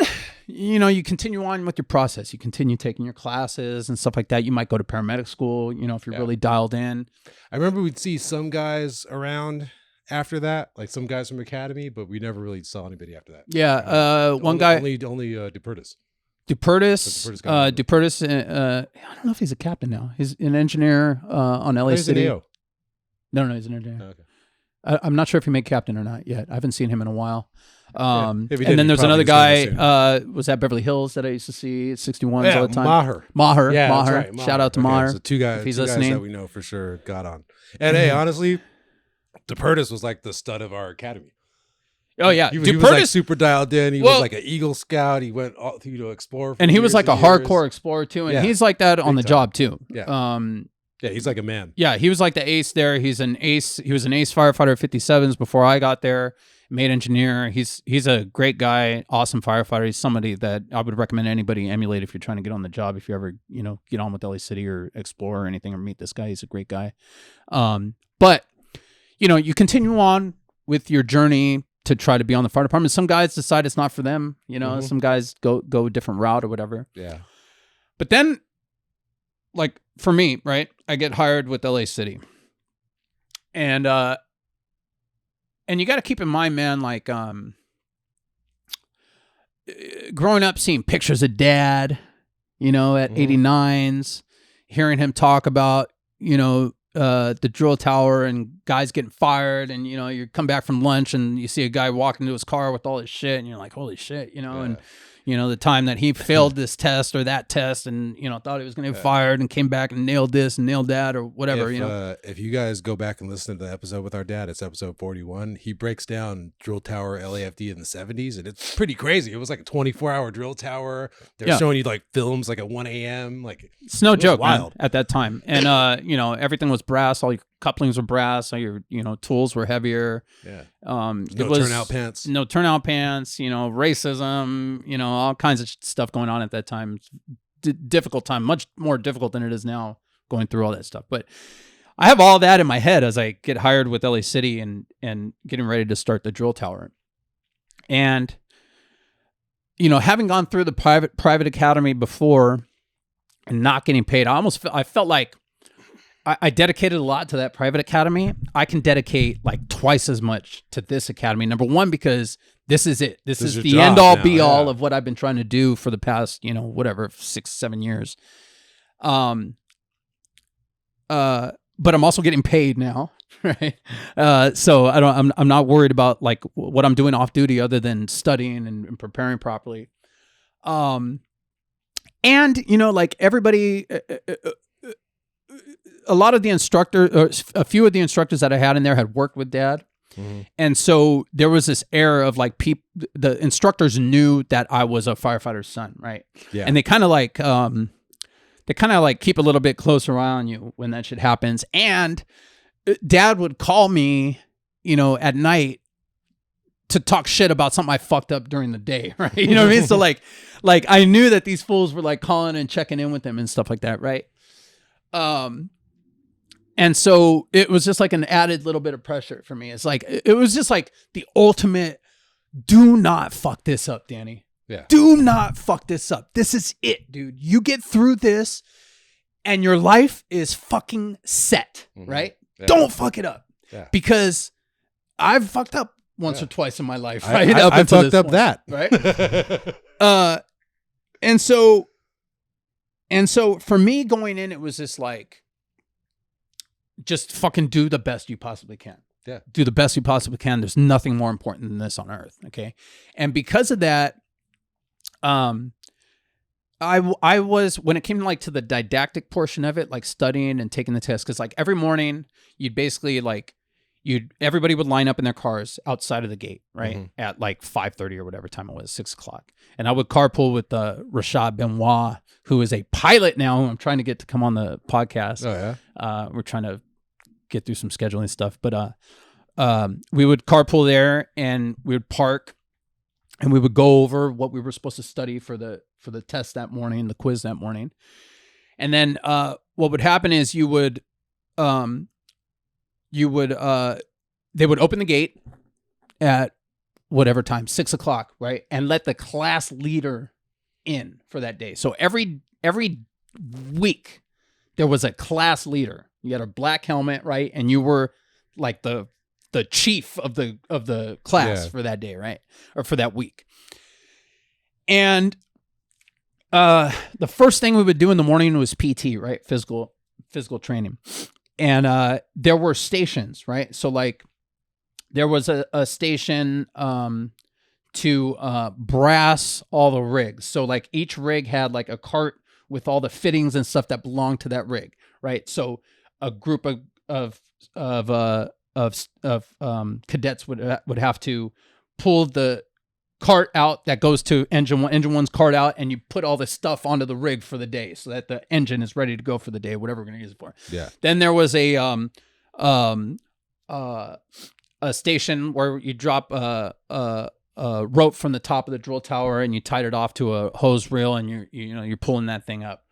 you continue on with your process. You continue taking your classes and stuff like that. You might go to paramedic school, if you're really dialed in. I remember we'd see some guys around after that, like some guys from academy, but we never really saw anybody after that. Yeah. One guy only Dupertis. Dupertis, I don't know if he's a captain now. He's an engineer on LA City. An AO. No, he's an engineer. Oh, okay. I'm not sure if he made captain or not yet. I haven't seen him in a while. And then there's another guy, was at Beverly Hills that I used to see, 61s all the time. Maher. Yeah, Maher. That's right, Shout out to Maher. So two guys, if he's listening. That we know for sure got on. And hey, honestly, Dupertis was like the stud of our academy. Oh yeah, he was like super dialed in. He was like an Eagle Scout. He went to explore, and he was like a hardcore explorer too. And he's like that on the job too. Yeah, he's like a man. Yeah, he was like the ace there. He's an ace. He was an ace firefighter at 57s before I got there. Made engineer. He's a great guy, awesome firefighter. He's somebody that I would recommend anybody emulate if you're trying to get on the job. If you ever get on with LA City or explore or anything, or meet this guy, he's a great guy. But you continue on with your journey to try to be on the fire department. Some guys decide it's not for them. Some guys go a different route or whatever. Yeah. But then, like for me, right, I get hired with LA City, and you got to keep in mind, man, like growing up, seeing pictures of Dad, at 89s, hearing him talk about the drill tower and guys getting fired, and you come back from lunch and you see a guy walking into his car with all his shit, and you're like, holy shit, and the time that he failed this test or that test, and thought he was going to get fired, and came back and nailed this and nailed that or whatever. If you guys go back and listen to the episode with our dad, it's episode 41. He breaks down drill tower LAFD in the 70s, and it's pretty crazy. It was like a 24-hour drill tower. They're showing you like films like at 1 a.m. Like it's no joke, wild, man, at that time. And everything was brass. All your couplings were brass. All your tools were heavier. Yeah. No turnout pants. No turnout pants. Racism. All kinds of stuff going on at that time. Difficult time, much more difficult than it is now, going through all that stuff. But I have all that in my head as I get hired with LA City and getting ready to start the drill tower. And, you know, having gone through the private academy before and not getting paid, I felt like I dedicated a lot to that private academy. I can dedicate like twice as much to this academy. Number one, because this is it. This is the end all be all of what I've been trying to do for the past, you know, whatever, 6-7 years. But I'm also getting paid now, right? So I'm not worried about like what I'm doing off duty other than studying and preparing properly. And you know, like everybody, a lot of the instructors, or a few of the instructors that I had in there had worked with Dad. Mm-hmm. And so there was this air of like the instructors knew that I was a firefighter's son, right? Yeah. And they kind of like, keep a little bit closer eye on you when that shit happens. And Dad would call me, you know, at night to talk shit about something I fucked up during the day, right? You know what I mean? So like I knew that these fools were like calling and checking in with them and stuff like that, right? And so it was just like an added little bit of pressure for me. It's like, it was just like the ultimate, do not fuck this up, Danny. Yeah. Do not fuck this up. This is it, dude. You get through this and your life is fucking set, right? Yeah. Don't fuck it up. Yeah. Because I've fucked up once or twice in my life, right? I fucked up that. Right? And so for me going in, it was just like, just fucking do the best you possibly can. Yeah. Do the best you possibly can. There's nothing more important than this on earth. Okay. And because of that, I was, when it came like to the didactic portion of it, like studying and taking the test, because like every morning you'd basically like, everybody would line up in their cars outside of the gate, right? Mm-hmm. At like 5:30 or whatever time it was, 6:00. And I would carpool with Rashad Benoit, who is a pilot now. I'm trying to get to come on the podcast. Oh yeah. We're trying to get through some scheduling stuff, but we would carpool there and we would park and we would go over what we were supposed to study for the test that morning, the quiz that morning. And then what would happen is they would open the gate at whatever time, 6:00, right? And let the class leader in for that day. So every week there was a class leader. You had a black helmet, right? And you were like the chief of the class for that day, right? Or for that week. And the first thing we would do in the morning was PT, right? Physical training. And there were stations, right? So like there was a station to brass all the rigs. So like each rig had like a cart with all the fittings and stuff that belonged to that rig, right? So a group of cadets would have to pull the cart out that goes to engine one's cart out, and you put all the stuff onto the rig for the day so that the engine is ready to go for the day, whatever we're going to use it for. Yeah. Then there was a station where you drop a rope from the top of the drill tower and you tied it off to a hose reel and you're pulling that thing up.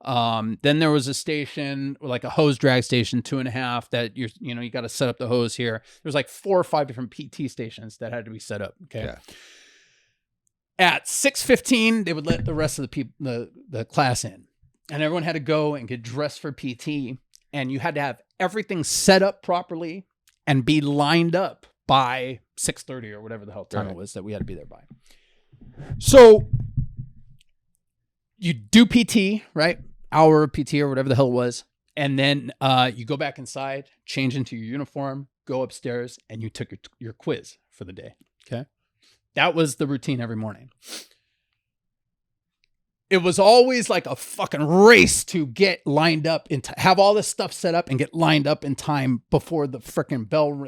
Then there was a station, like a hose drag station, 2.5, that you got to set up the hose here. There was like 4 or 5 different PT stations that had to be set up. Okay. Yeah. At 6:15, they would let the rest of the people, the class in, and everyone had to go and get dressed for PT. And you had to have everything set up properly and be lined up by 6:30 or whatever the hell time it was that we had to be there by. So you do PT, right? Hour of PT or whatever the hell it was. And then you go back inside, change into your uniform, go upstairs, and you took your quiz for the day. Okay. That was the routine every morning. It was always like a fucking race to get lined up and have all this stuff set up and get lined up in time before the freaking bell,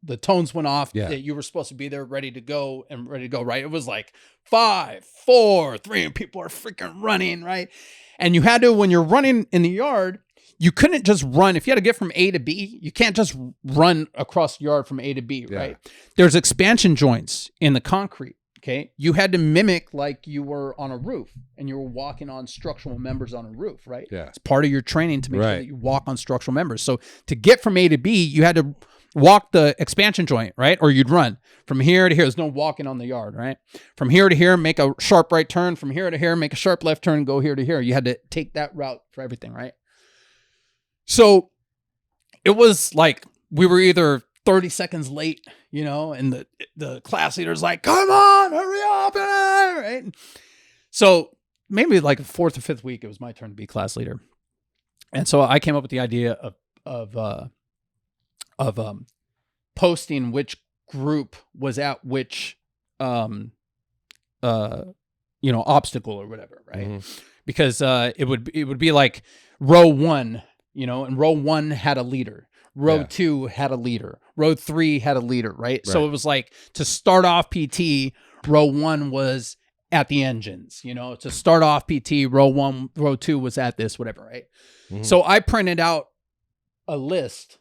the tones went off that you were supposed to be there ready to go, right? It was like 5, 4, 3, and people are freaking running, right? And you had to, when you're running in the yard, you couldn't just run. If you had to get from A to B, you can't just run across the yard from A to B, right? There's expansion joints in the concrete. Okay. You had to mimic like you were on a roof and you were walking on structural members on a roof, right? Yeah. It's part of your training to make sure Right. that you walk on structural members. So to get from A to B, you had to walk the expansion joint, right? Or you'd run from here to here. There's no walking on the yard, right? From here to here, make a sharp right turn. From here to here, make a sharp left turn, go here to here. You had to take that route for everything, right? So it was like we were either 30 seconds late, you know, and the class leader's like, come on, hurry up, right? So maybe like the 4th or 5th week, it was my turn to be class leader. And so I came up with the idea of posting which group was at which, obstacle or whatever, right? Mm-hmm. Because it would be like row 1, you know, and row 1 had a leader. Row 2 had a leader. Row 3 had a leader, right? So it was like to start off PT, row 1 was at the engines, you know, to start off PT, row 2 was at this, whatever, right? Mm-hmm. So I printed out a list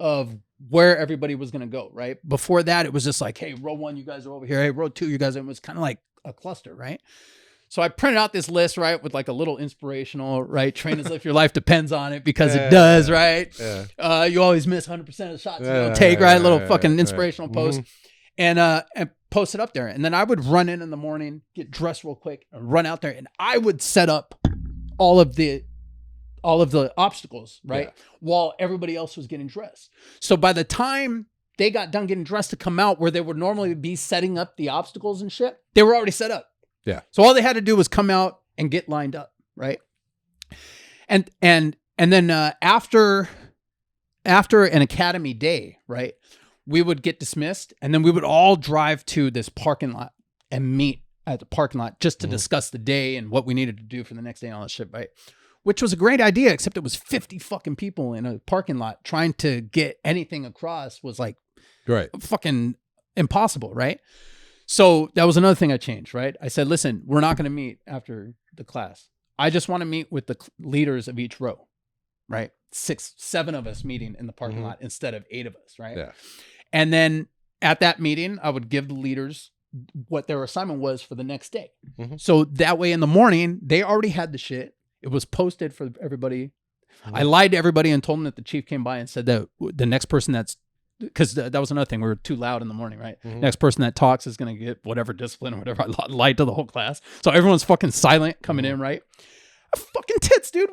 of where everybody was going to go, right? Before that, it was just like, hey, row 1, you guys are over here. Hey, row 2, you guys are, it was kind of like a cluster, right? So I printed out this list, right, with like a little inspirational, right? Train as if your life depends on it because it does, right? Yeah. You always miss 100% of the shots you don't take, right? Little fucking inspirational post. And post it up there. And then I would run in the morning, get dressed real quick, and run out there. And I would set up all of the obstacles, right? Yeah. While everybody else was getting dressed. So by the time they got done getting dressed to come out where they would normally be setting up the obstacles and shit, they were already set up. Yeah. So all they had to do was come out and get lined up, right? And then after an academy day, right, we would get dismissed, and then we would all drive to this parking lot and meet at the parking lot just to discuss the day and what we needed to do for the next day and all that shit, right? Which was a great idea, except it was 50 fucking people in a parking lot trying to get anything across was like fucking impossible, right? So that was another thing I changed, right? I said, listen, we're not going to meet after the class. I just want to meet with the leaders of each row, right? 6, 7 of us meeting in the parking lot instead of 8 of us, right? Yeah. And then at that meeting, I would give the leaders what their assignment was for the next day. Mm-hmm. So that way in the morning, they already had the shit. It was posted for everybody. Mm-hmm. I lied to everybody and told them that the chief came by and said that the next person that's, because that was another thing. We were too loud in the morning, right? Mm-hmm. Next person that talks is going to get whatever discipline or whatever. I lied to the whole class. So everyone's fucking silent coming in, right? Fucking tits, dude.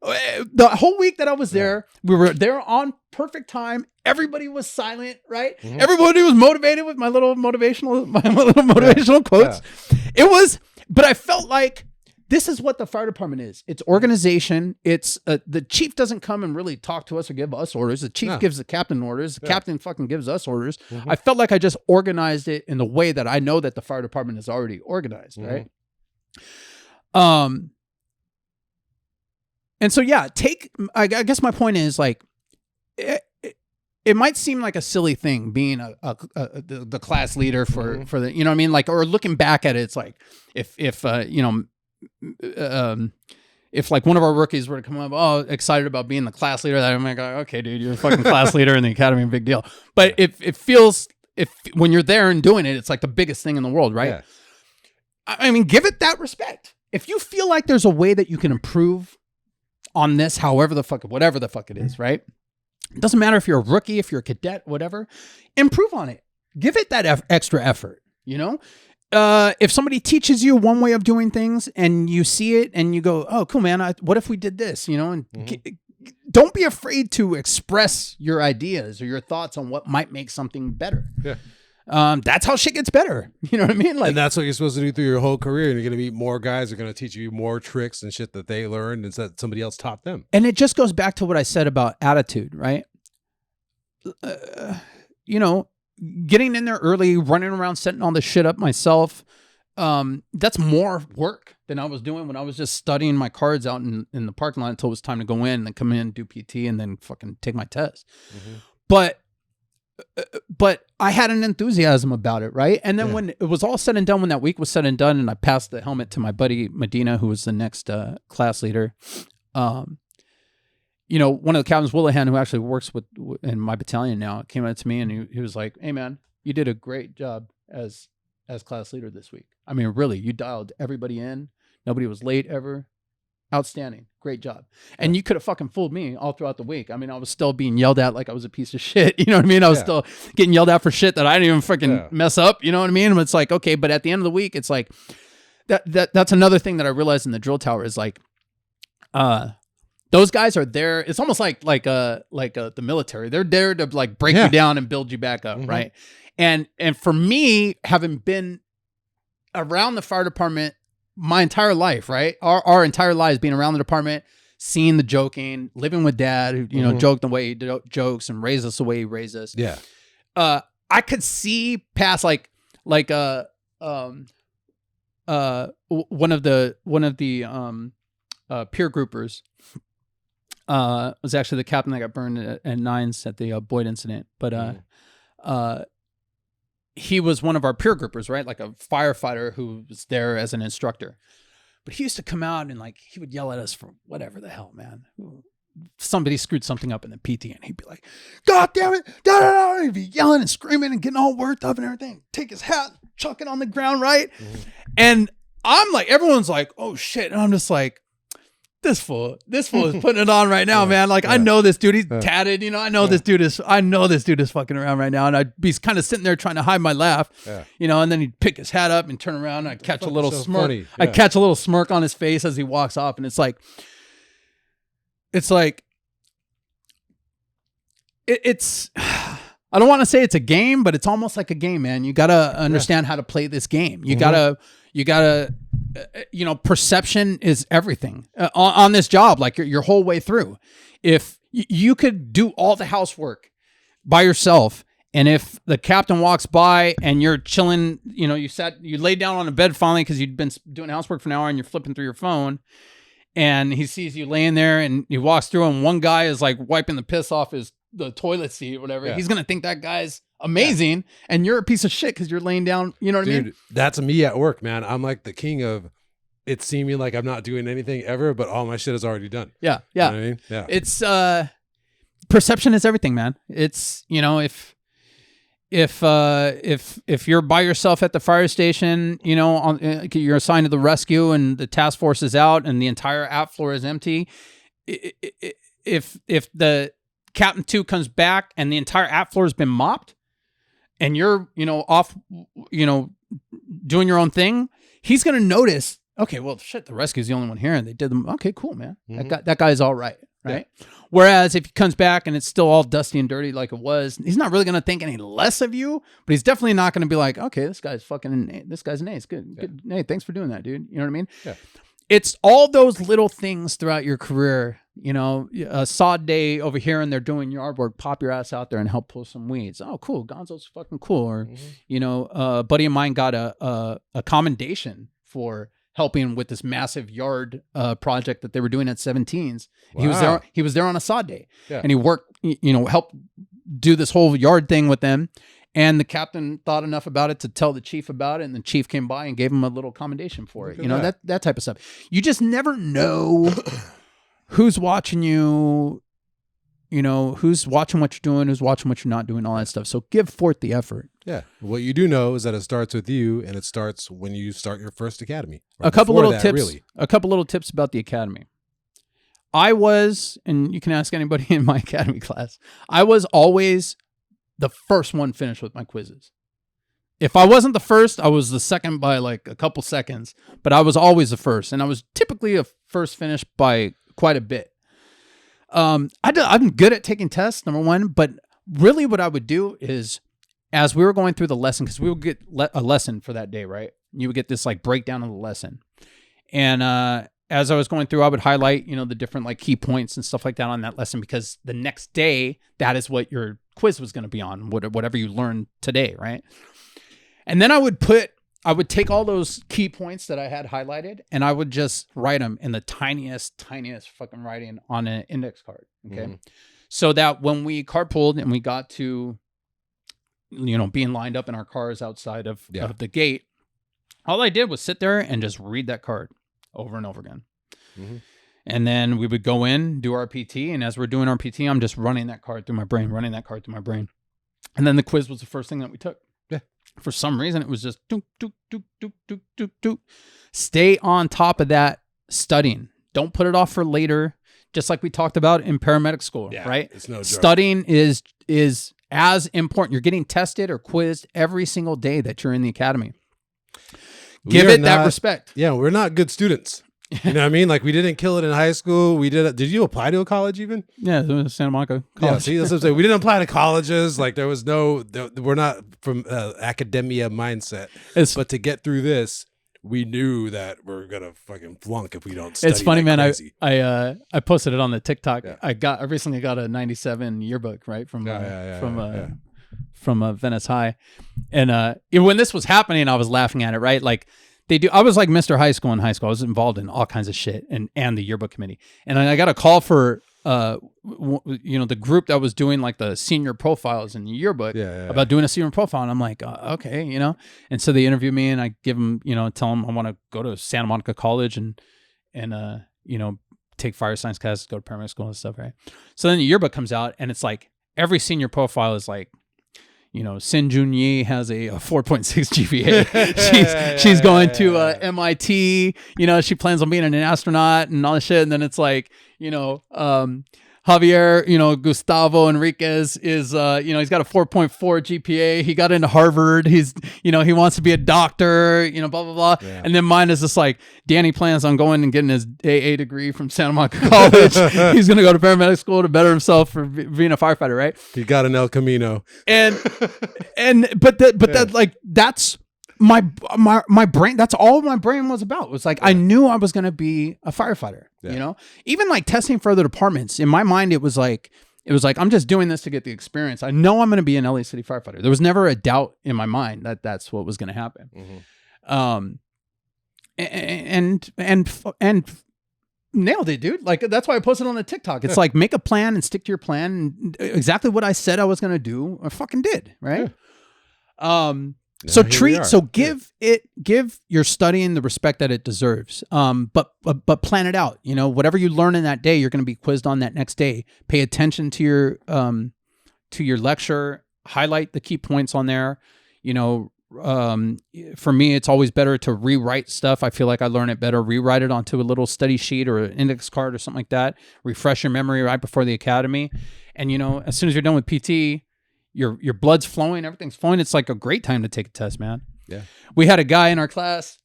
The whole week that I was there, we were there on perfect time. Everybody was silent, right? Mm-hmm. Everybody was motivated with my little motivational quotes. Yeah. It was, but I felt like this is what the fire department is. It's organization. It's the chief doesn't come and really talk to us or give us orders. The chief gives the captain orders. The captain fucking gives us orders. Mm-hmm. I felt like I just organized it in the way that I know that the fire department is already organized, right? And so, yeah, I guess my point is like, it might seem like a silly thing being the class leader for the, you know what I mean? Like, or looking back at it, it's like, if like one of our rookies were to come up, excited about being the class leader, that I'm like, okay, dude, you're a fucking class leader in the academy, big deal. But if when you're there and doing it, it's like the biggest thing in the world, right? Yeah. I mean, give it that respect. If you feel like there's a way that you can improve on this, whatever the fuck it is, right? It doesn't matter if you're a rookie, if you're a cadet, whatever, improve on it. Give it that extra effort, you know? If somebody teaches you one way of doing things and you see it and you go, oh, cool, man, what if we did this, you know? And don't be afraid to express your ideas or your thoughts on what might make something better. Yeah. That's how shit gets better. You know what I mean? Like, and that's what you're supposed to do through your whole career. And you're going to meet more guys who are going to teach you more tricks and shit that they learned and that somebody else taught them. And it just goes back to what I said about attitude, right? You know, getting in there early, running around, setting all this shit up myself. That's more work than I was doing when I was just studying my cards out in the parking lot until it was time to go in and then come in, do PT, and then fucking take my test. Mm-hmm. But I had an enthusiasm about it, right? And then when it was all said and done, when that week was said and done, and I passed the helmet to my buddy Medina, who was the next class leader, you know, one of the captains, Willihan, who actually works in my battalion now, came up to me and he was like, "Hey, man, you did a great job as as class leader this week. I mean, really, you dialed everybody in. Nobody was late ever. Outstanding. Great job. And you could have fucking fooled me all throughout the week. I mean, I was still being yelled at like I was a piece of shit. You know what I mean? I was still getting yelled at for shit that I didn't even freaking mess up. You know what I mean? And it's like, okay, but at the end of the week, it's like that's another thing that I realized in the drill tower is like, those guys are there. It's almost like the military. They're there to like break you down and build you back up, right? And for me, having been around the fire department my entire life, right? Our entire lives being around the department, seeing the joking, living with dad, who, you know, joked the way he jokes and raised us the way he raised us. Yeah. I could see past one of the peer groupers was actually the captain that got burned at Nines at the Boyd incident. But he was one of our peer groupers, right? Like a firefighter who was there as an instructor. But he used to come out and like he would yell at us for whatever the hell, man. Somebody screwed something up in the PT and he'd be like, God damn it, da, da, da. He'd be yelling and screaming and getting all worked up and everything. Take his hat, chuck it on the ground, right? And I'm like, everyone's like, oh shit. And I'm just like, this fool is putting it on right now, man. Like, I know this dude, he's tatted, you know, I know this dude is fucking around right now. And I'd be kind of sitting there trying to hide my laugh, you know, and then he'd pick his hat up and turn around and I'd catch a little smirk. Funny. I'd catch a little smirk on his face as he walks off. And it's like, it's, I don't want to say it's a game, but it's almost like a game, man. You got to understand how to play this game. You gotta, you know, perception is everything on this job, like your whole way through. If you could do all the housework by yourself, and if the captain walks by and you're chilling, you know, you laid down on a bed finally because you'd been doing housework for an hour and you're flipping through your phone, and he sees you laying there and he walks through and one guy is like wiping the piss off the toilet seat or whatever. He's gonna think that guy's amazing and you're a piece of shit because you're laying down, you know what I mean? That's me at work, man. I'm like the king of it seeming like I'm not doing anything ever, but all my shit is already done. Yeah. You know what I mean? Yeah. It's perception is everything, man. It's, you know, if you're by yourself at the fire station, you know, you're assigned to the rescue and the task force is out and the entire app floor is empty. If the Captain 2 comes back and the entire app floor has been mopped and you're, you know, off, you know, doing your own thing, he's going to notice, okay, well, shit, the rescue's the only one here and they did them. Okay, cool, man. That guy's all right. Right. Yeah. Whereas if he comes back and it's still all dusty and dirty like it was, he's not really going to think any less of you, but he's definitely not going to be like, okay, this guy's an ace. Good. Hey, thanks for doing that, dude. You know what I mean? Yeah. It's all those little things throughout your career, you know, a sod day over here and they're doing yard work, pop your ass out there and help pull some weeds. Oh, cool. Gonzo's fucking cool. Or, you know, a buddy of mine got a commendation for helping with this massive yard project that they were doing at 17s. Wow. He was there on a sod day and he worked, you know, helped do this whole yard thing with them. And the captain thought enough about it to tell the chief about it. And the chief came by and gave him a little commendation for it. You know, that type of stuff. You just never know who's watching you, you know, who's watching what you're doing, who's watching what you're not doing, all that stuff. So give forth the effort. Yeah. What you do know is that it starts with you and it starts when you start your first academy. A couple little tips about the academy. I was, and you can ask anybody in my academy class, I was always the first one finished with my quizzes. If I wasn't the first, I was the second by like a couple seconds, but I was always the first. And I was typically a first finish by quite a bit. I'm good at taking tests, number one, but really what I would do is as we were going through the lesson, because we would get a lesson for that day, right? You would get this like breakdown of the lesson. And as I was going through, I would highlight, you know, the different like key points and stuff like that on that lesson, because the next day, that is what your quiz was going to be on, whatever you learned today, right? And then I would take all those key points that I had highlighted and I would just write them in the tiniest fucking writing on an index card. Okay. So that when we carpooled and we got to, you know, being lined up in our cars outside of the gate, all I did was sit there and just read that card over and over again. And then we would go in, do our PT. And as we're doing our PT, I'm just running that card through my brain. And then the quiz was the first thing that we took. Yeah. For some reason, it was just doop, doop, doop, doop, doop, doop, doop. Stay on top of that studying. Don't put it off for later. Just like we talked about in paramedic school, right? It's no joke. Studying is as important. You're getting tested or quizzed every single day that you're in the academy. Give it that respect. Yeah, we're not good students. You know what I mean? Like, we didn't kill it in high school. We did you apply to a college even? Yeah, Santa Monica College. Yeah, see, that's what I'm saying. We didn't apply to colleges. Like, we're not from academia mindset. But to get through this, we knew that we're gonna fucking flunk if we don't study. It's funny, like man. Crazy. I posted it on the TikTok. Yeah. I recently got a 97 yearbook, right, from Venice High, and when this was happening, I was laughing at it, right, like. I was like Mr. High School in high school. I was involved in all kinds of shit and the yearbook committee. And I got a call for, the group that was doing like the senior profiles in the yearbook about doing a senior profile. And I'm like, okay, And so they interview me and I give them, tell them I want to go to Santa Monica College and take fire science classes, go to paramedic school and stuff, right? So then the yearbook comes out and it's like every senior profile is like, Sin Jun Yi has a 4.6 GPA. She's going to MIT. She plans on being an astronaut and all this shit. And then it's like, Javier, Gustavo Enriquez is, he's got a 4.4 GPA. He got into Harvard. He's, he wants to be a doctor, blah, blah, blah. Yeah. And then mine is just like, Danny plans on going and getting his AA degree from Santa Monica College. He's going to go to paramedic school to better himself for being a firefighter, right? He got an El Camino. That like, that's my brain. That's all my brain was about. It was like, I knew I was going to be a firefighter, even like testing for other departments. In my mind, it was like, I'm just doing this to get the experience. I know I'm going to be an LA City firefighter. There was never a doubt in my mind that that's what was going to happen. Mm-hmm. And nailed it, dude. Like, that's why I posted on the TikTok. It's like, make a plan and stick to your plan. And exactly what I said I was going to do, I fucking did. Right. Yeah. Give your studying the respect that it deserves. But plan it out. Whatever you learn in that day, you're going to be quizzed on that next day. Pay attention to your lecture. Highlight the key points on there. For me, it's always better to rewrite stuff. I feel like I learn it better. Rewrite it onto a little study sheet or an index card or something like that. Refresh your memory right before the academy. And as soon as you're done with PT, your blood's flowing, everything's flowing. It's like a great time to take a test, man. Yeah. We had a guy in our class.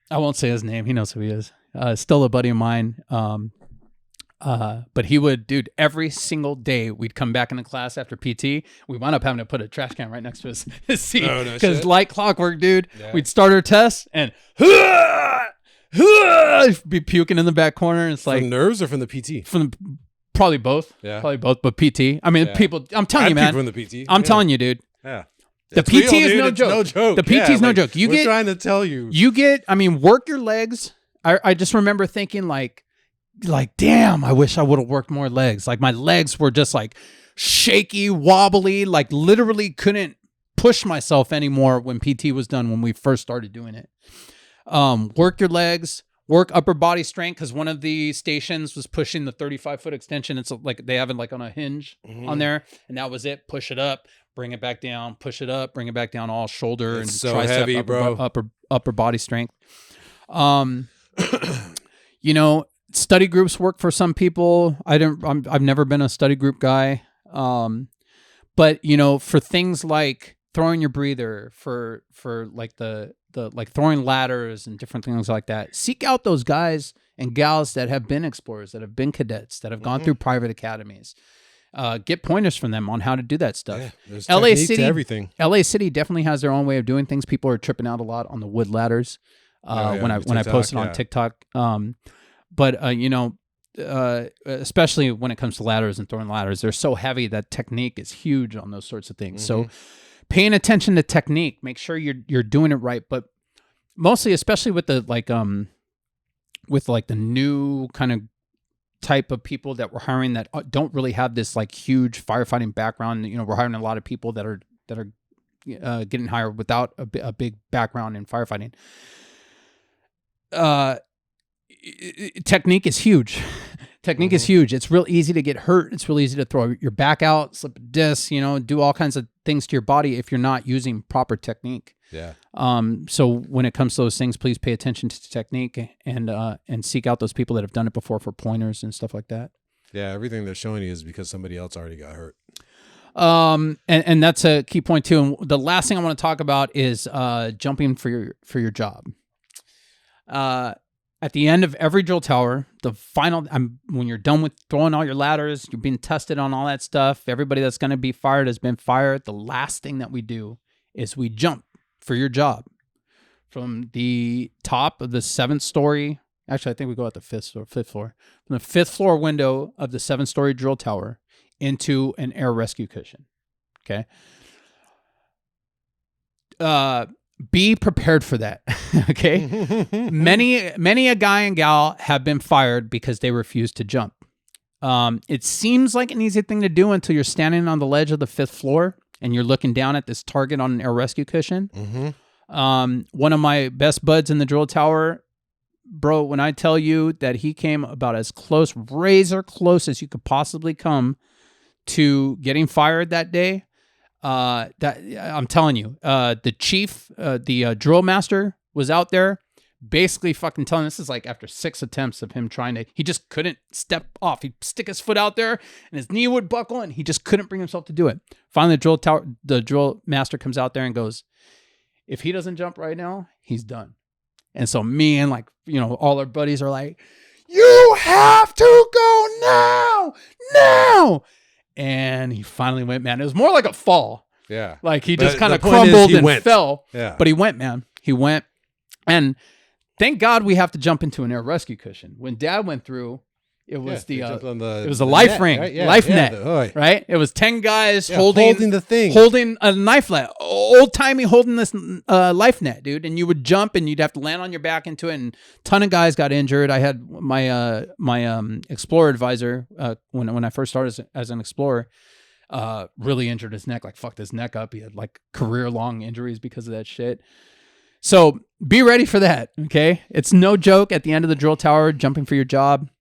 I won't say his name. He knows who he is. Still a buddy of mine. But he would, dude, every single day we'd come back into class after PT. We wound up having to put a trash can right next to his seat because like clockwork, dude. Yeah. We'd start our test and be puking in the back corner. It's like from nerves or from the PT? Probably both. Yeah. Probably both, but PT. I mean, people, I'm telling you, man. From the PT. I'm telling you, dude. Yeah. The PT real, is no joke. No joke. The PT is no joke. We're trying to tell you. Work your legs. I just remember thinking like, damn, I wish I would have worked more legs. Like my legs were just like shaky, wobbly, like literally couldn't push myself anymore when PT was done when we first started doing it. Work your legs. Work upper body strength because one of the stations was pushing the 35-foot extension. It's like they have it like on a hinge on there, and that was it. Push it up, bring it back down. Push it up, bring it back down. All shoulder and so tricep, heavy, upper body strength. Study groups work for some people. I've never been a study group guy. But for things like throwing your breather, for like the like throwing ladders and different things like that, seek out those guys and gals that have been explorers, that have been cadets, that have gone through private academies. Get pointers from them on how to do that stuff. Yeah, there's LA City, to everything. LA City definitely has their own way of doing things. People are tripping out a lot on the wood ladders. When I posted on TikTok. Especially when it comes to ladders and throwing ladders, they're so heavy that technique is huge on those sorts of things. So paying attention to technique, make sure you're doing it right. But mostly, especially with the the new kind of type of people that we're hiring that don't really have this like huge firefighting background. We're hiring a lot of people that are getting hired without a big background in firefighting. Technique is huge. Technique is huge. It's real easy to get hurt. It's real easy to throw your back out, slip a disc, do all kinds of things to your body if you're not using proper technique. Yeah. So when it comes to those things, please pay attention to technique and seek out those people that have done it before for pointers and stuff like that. Yeah, everything they're showing you is because somebody else already got hurt. And that's a key point too. And the last thing I want to talk about is jumping for your job. At the end of every drill tower, the final, when you're done with throwing all your ladders, you're being tested on all that stuff. Everybody that's going to be fired has been fired. The last thing that we do is we jump for your job from the top of the 7th story. Actually, I think we go at the 5th floor. From the 5th floor window of the 7-story drill tower into an air rescue cushion. Okay. Be prepared for that. Okay. Many a guy and gal have been fired because they refused to jump. It seems like an easy thing to do until you're standing on the ledge of the 5th floor and you're looking down at this target on an air rescue cushion. One of my best buds in the drill tower, bro, when I tell you that he came about as close, razor close as you could possibly come to getting fired that day, that I'm telling you, the chief, the drill master was out there basically fucking telling, this is like after 6 attempts of him trying to, he just couldn't step off. He'd stick his foot out there and his knee would buckle and he just couldn't bring himself to do it. Finally, the drill master comes out there and goes, if he doesn't jump right now, he's done. And so me and all our buddies are like, you have to go now. And he finally went, man. It was more like a fall. Yeah. Like he just kind of crumbled and fell. Yeah. But he went, man. He went. And thank God we have to jump into an air rescue cushion. When Dad went through, it was it was a life net, ring, right? Yeah, life yeah, net, right? It was 10 guys holding the thing, holding a knife net, old timey holding this life net, dude. And you would jump and you'd have to land on your back into it. And a ton of guys got injured. I had my explorer advisor when I first started as an explorer, really injured his neck, like fucked his neck up. He had like career long injuries because of that shit. So be ready for that. Okay, it's no joke. At the end of the drill tower, jumping for your job.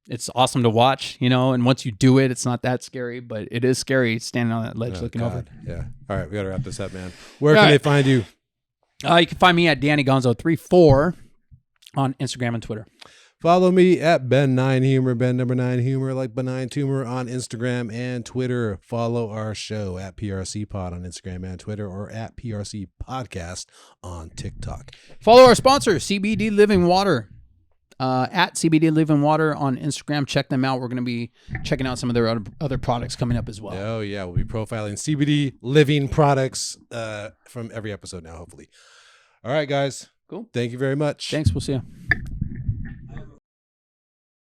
It's awesome to watch, and once you do it, it's not that scary, but it is scary standing on that ledge looking over. Yeah. All right. We got to wrap this up, man. Where can they find you? You can find me at DannyGonzo34 on Instagram and Twitter. Follow me at Ben9Humor, Ben number 9 Humor, like benign tumor on Instagram and Twitter. Follow our show at PRC Pod on Instagram and Twitter, or at PRC Podcast on TikTok. Follow our sponsor, CBD Living Water. At CBD Living Water on Instagram. Check them out. We're going to be checking out some of their other products coming up as well. Oh, yeah. We'll be profiling CBD living products from every episode now, hopefully. All right, guys. Cool. Thank you very much. Thanks. We'll see you.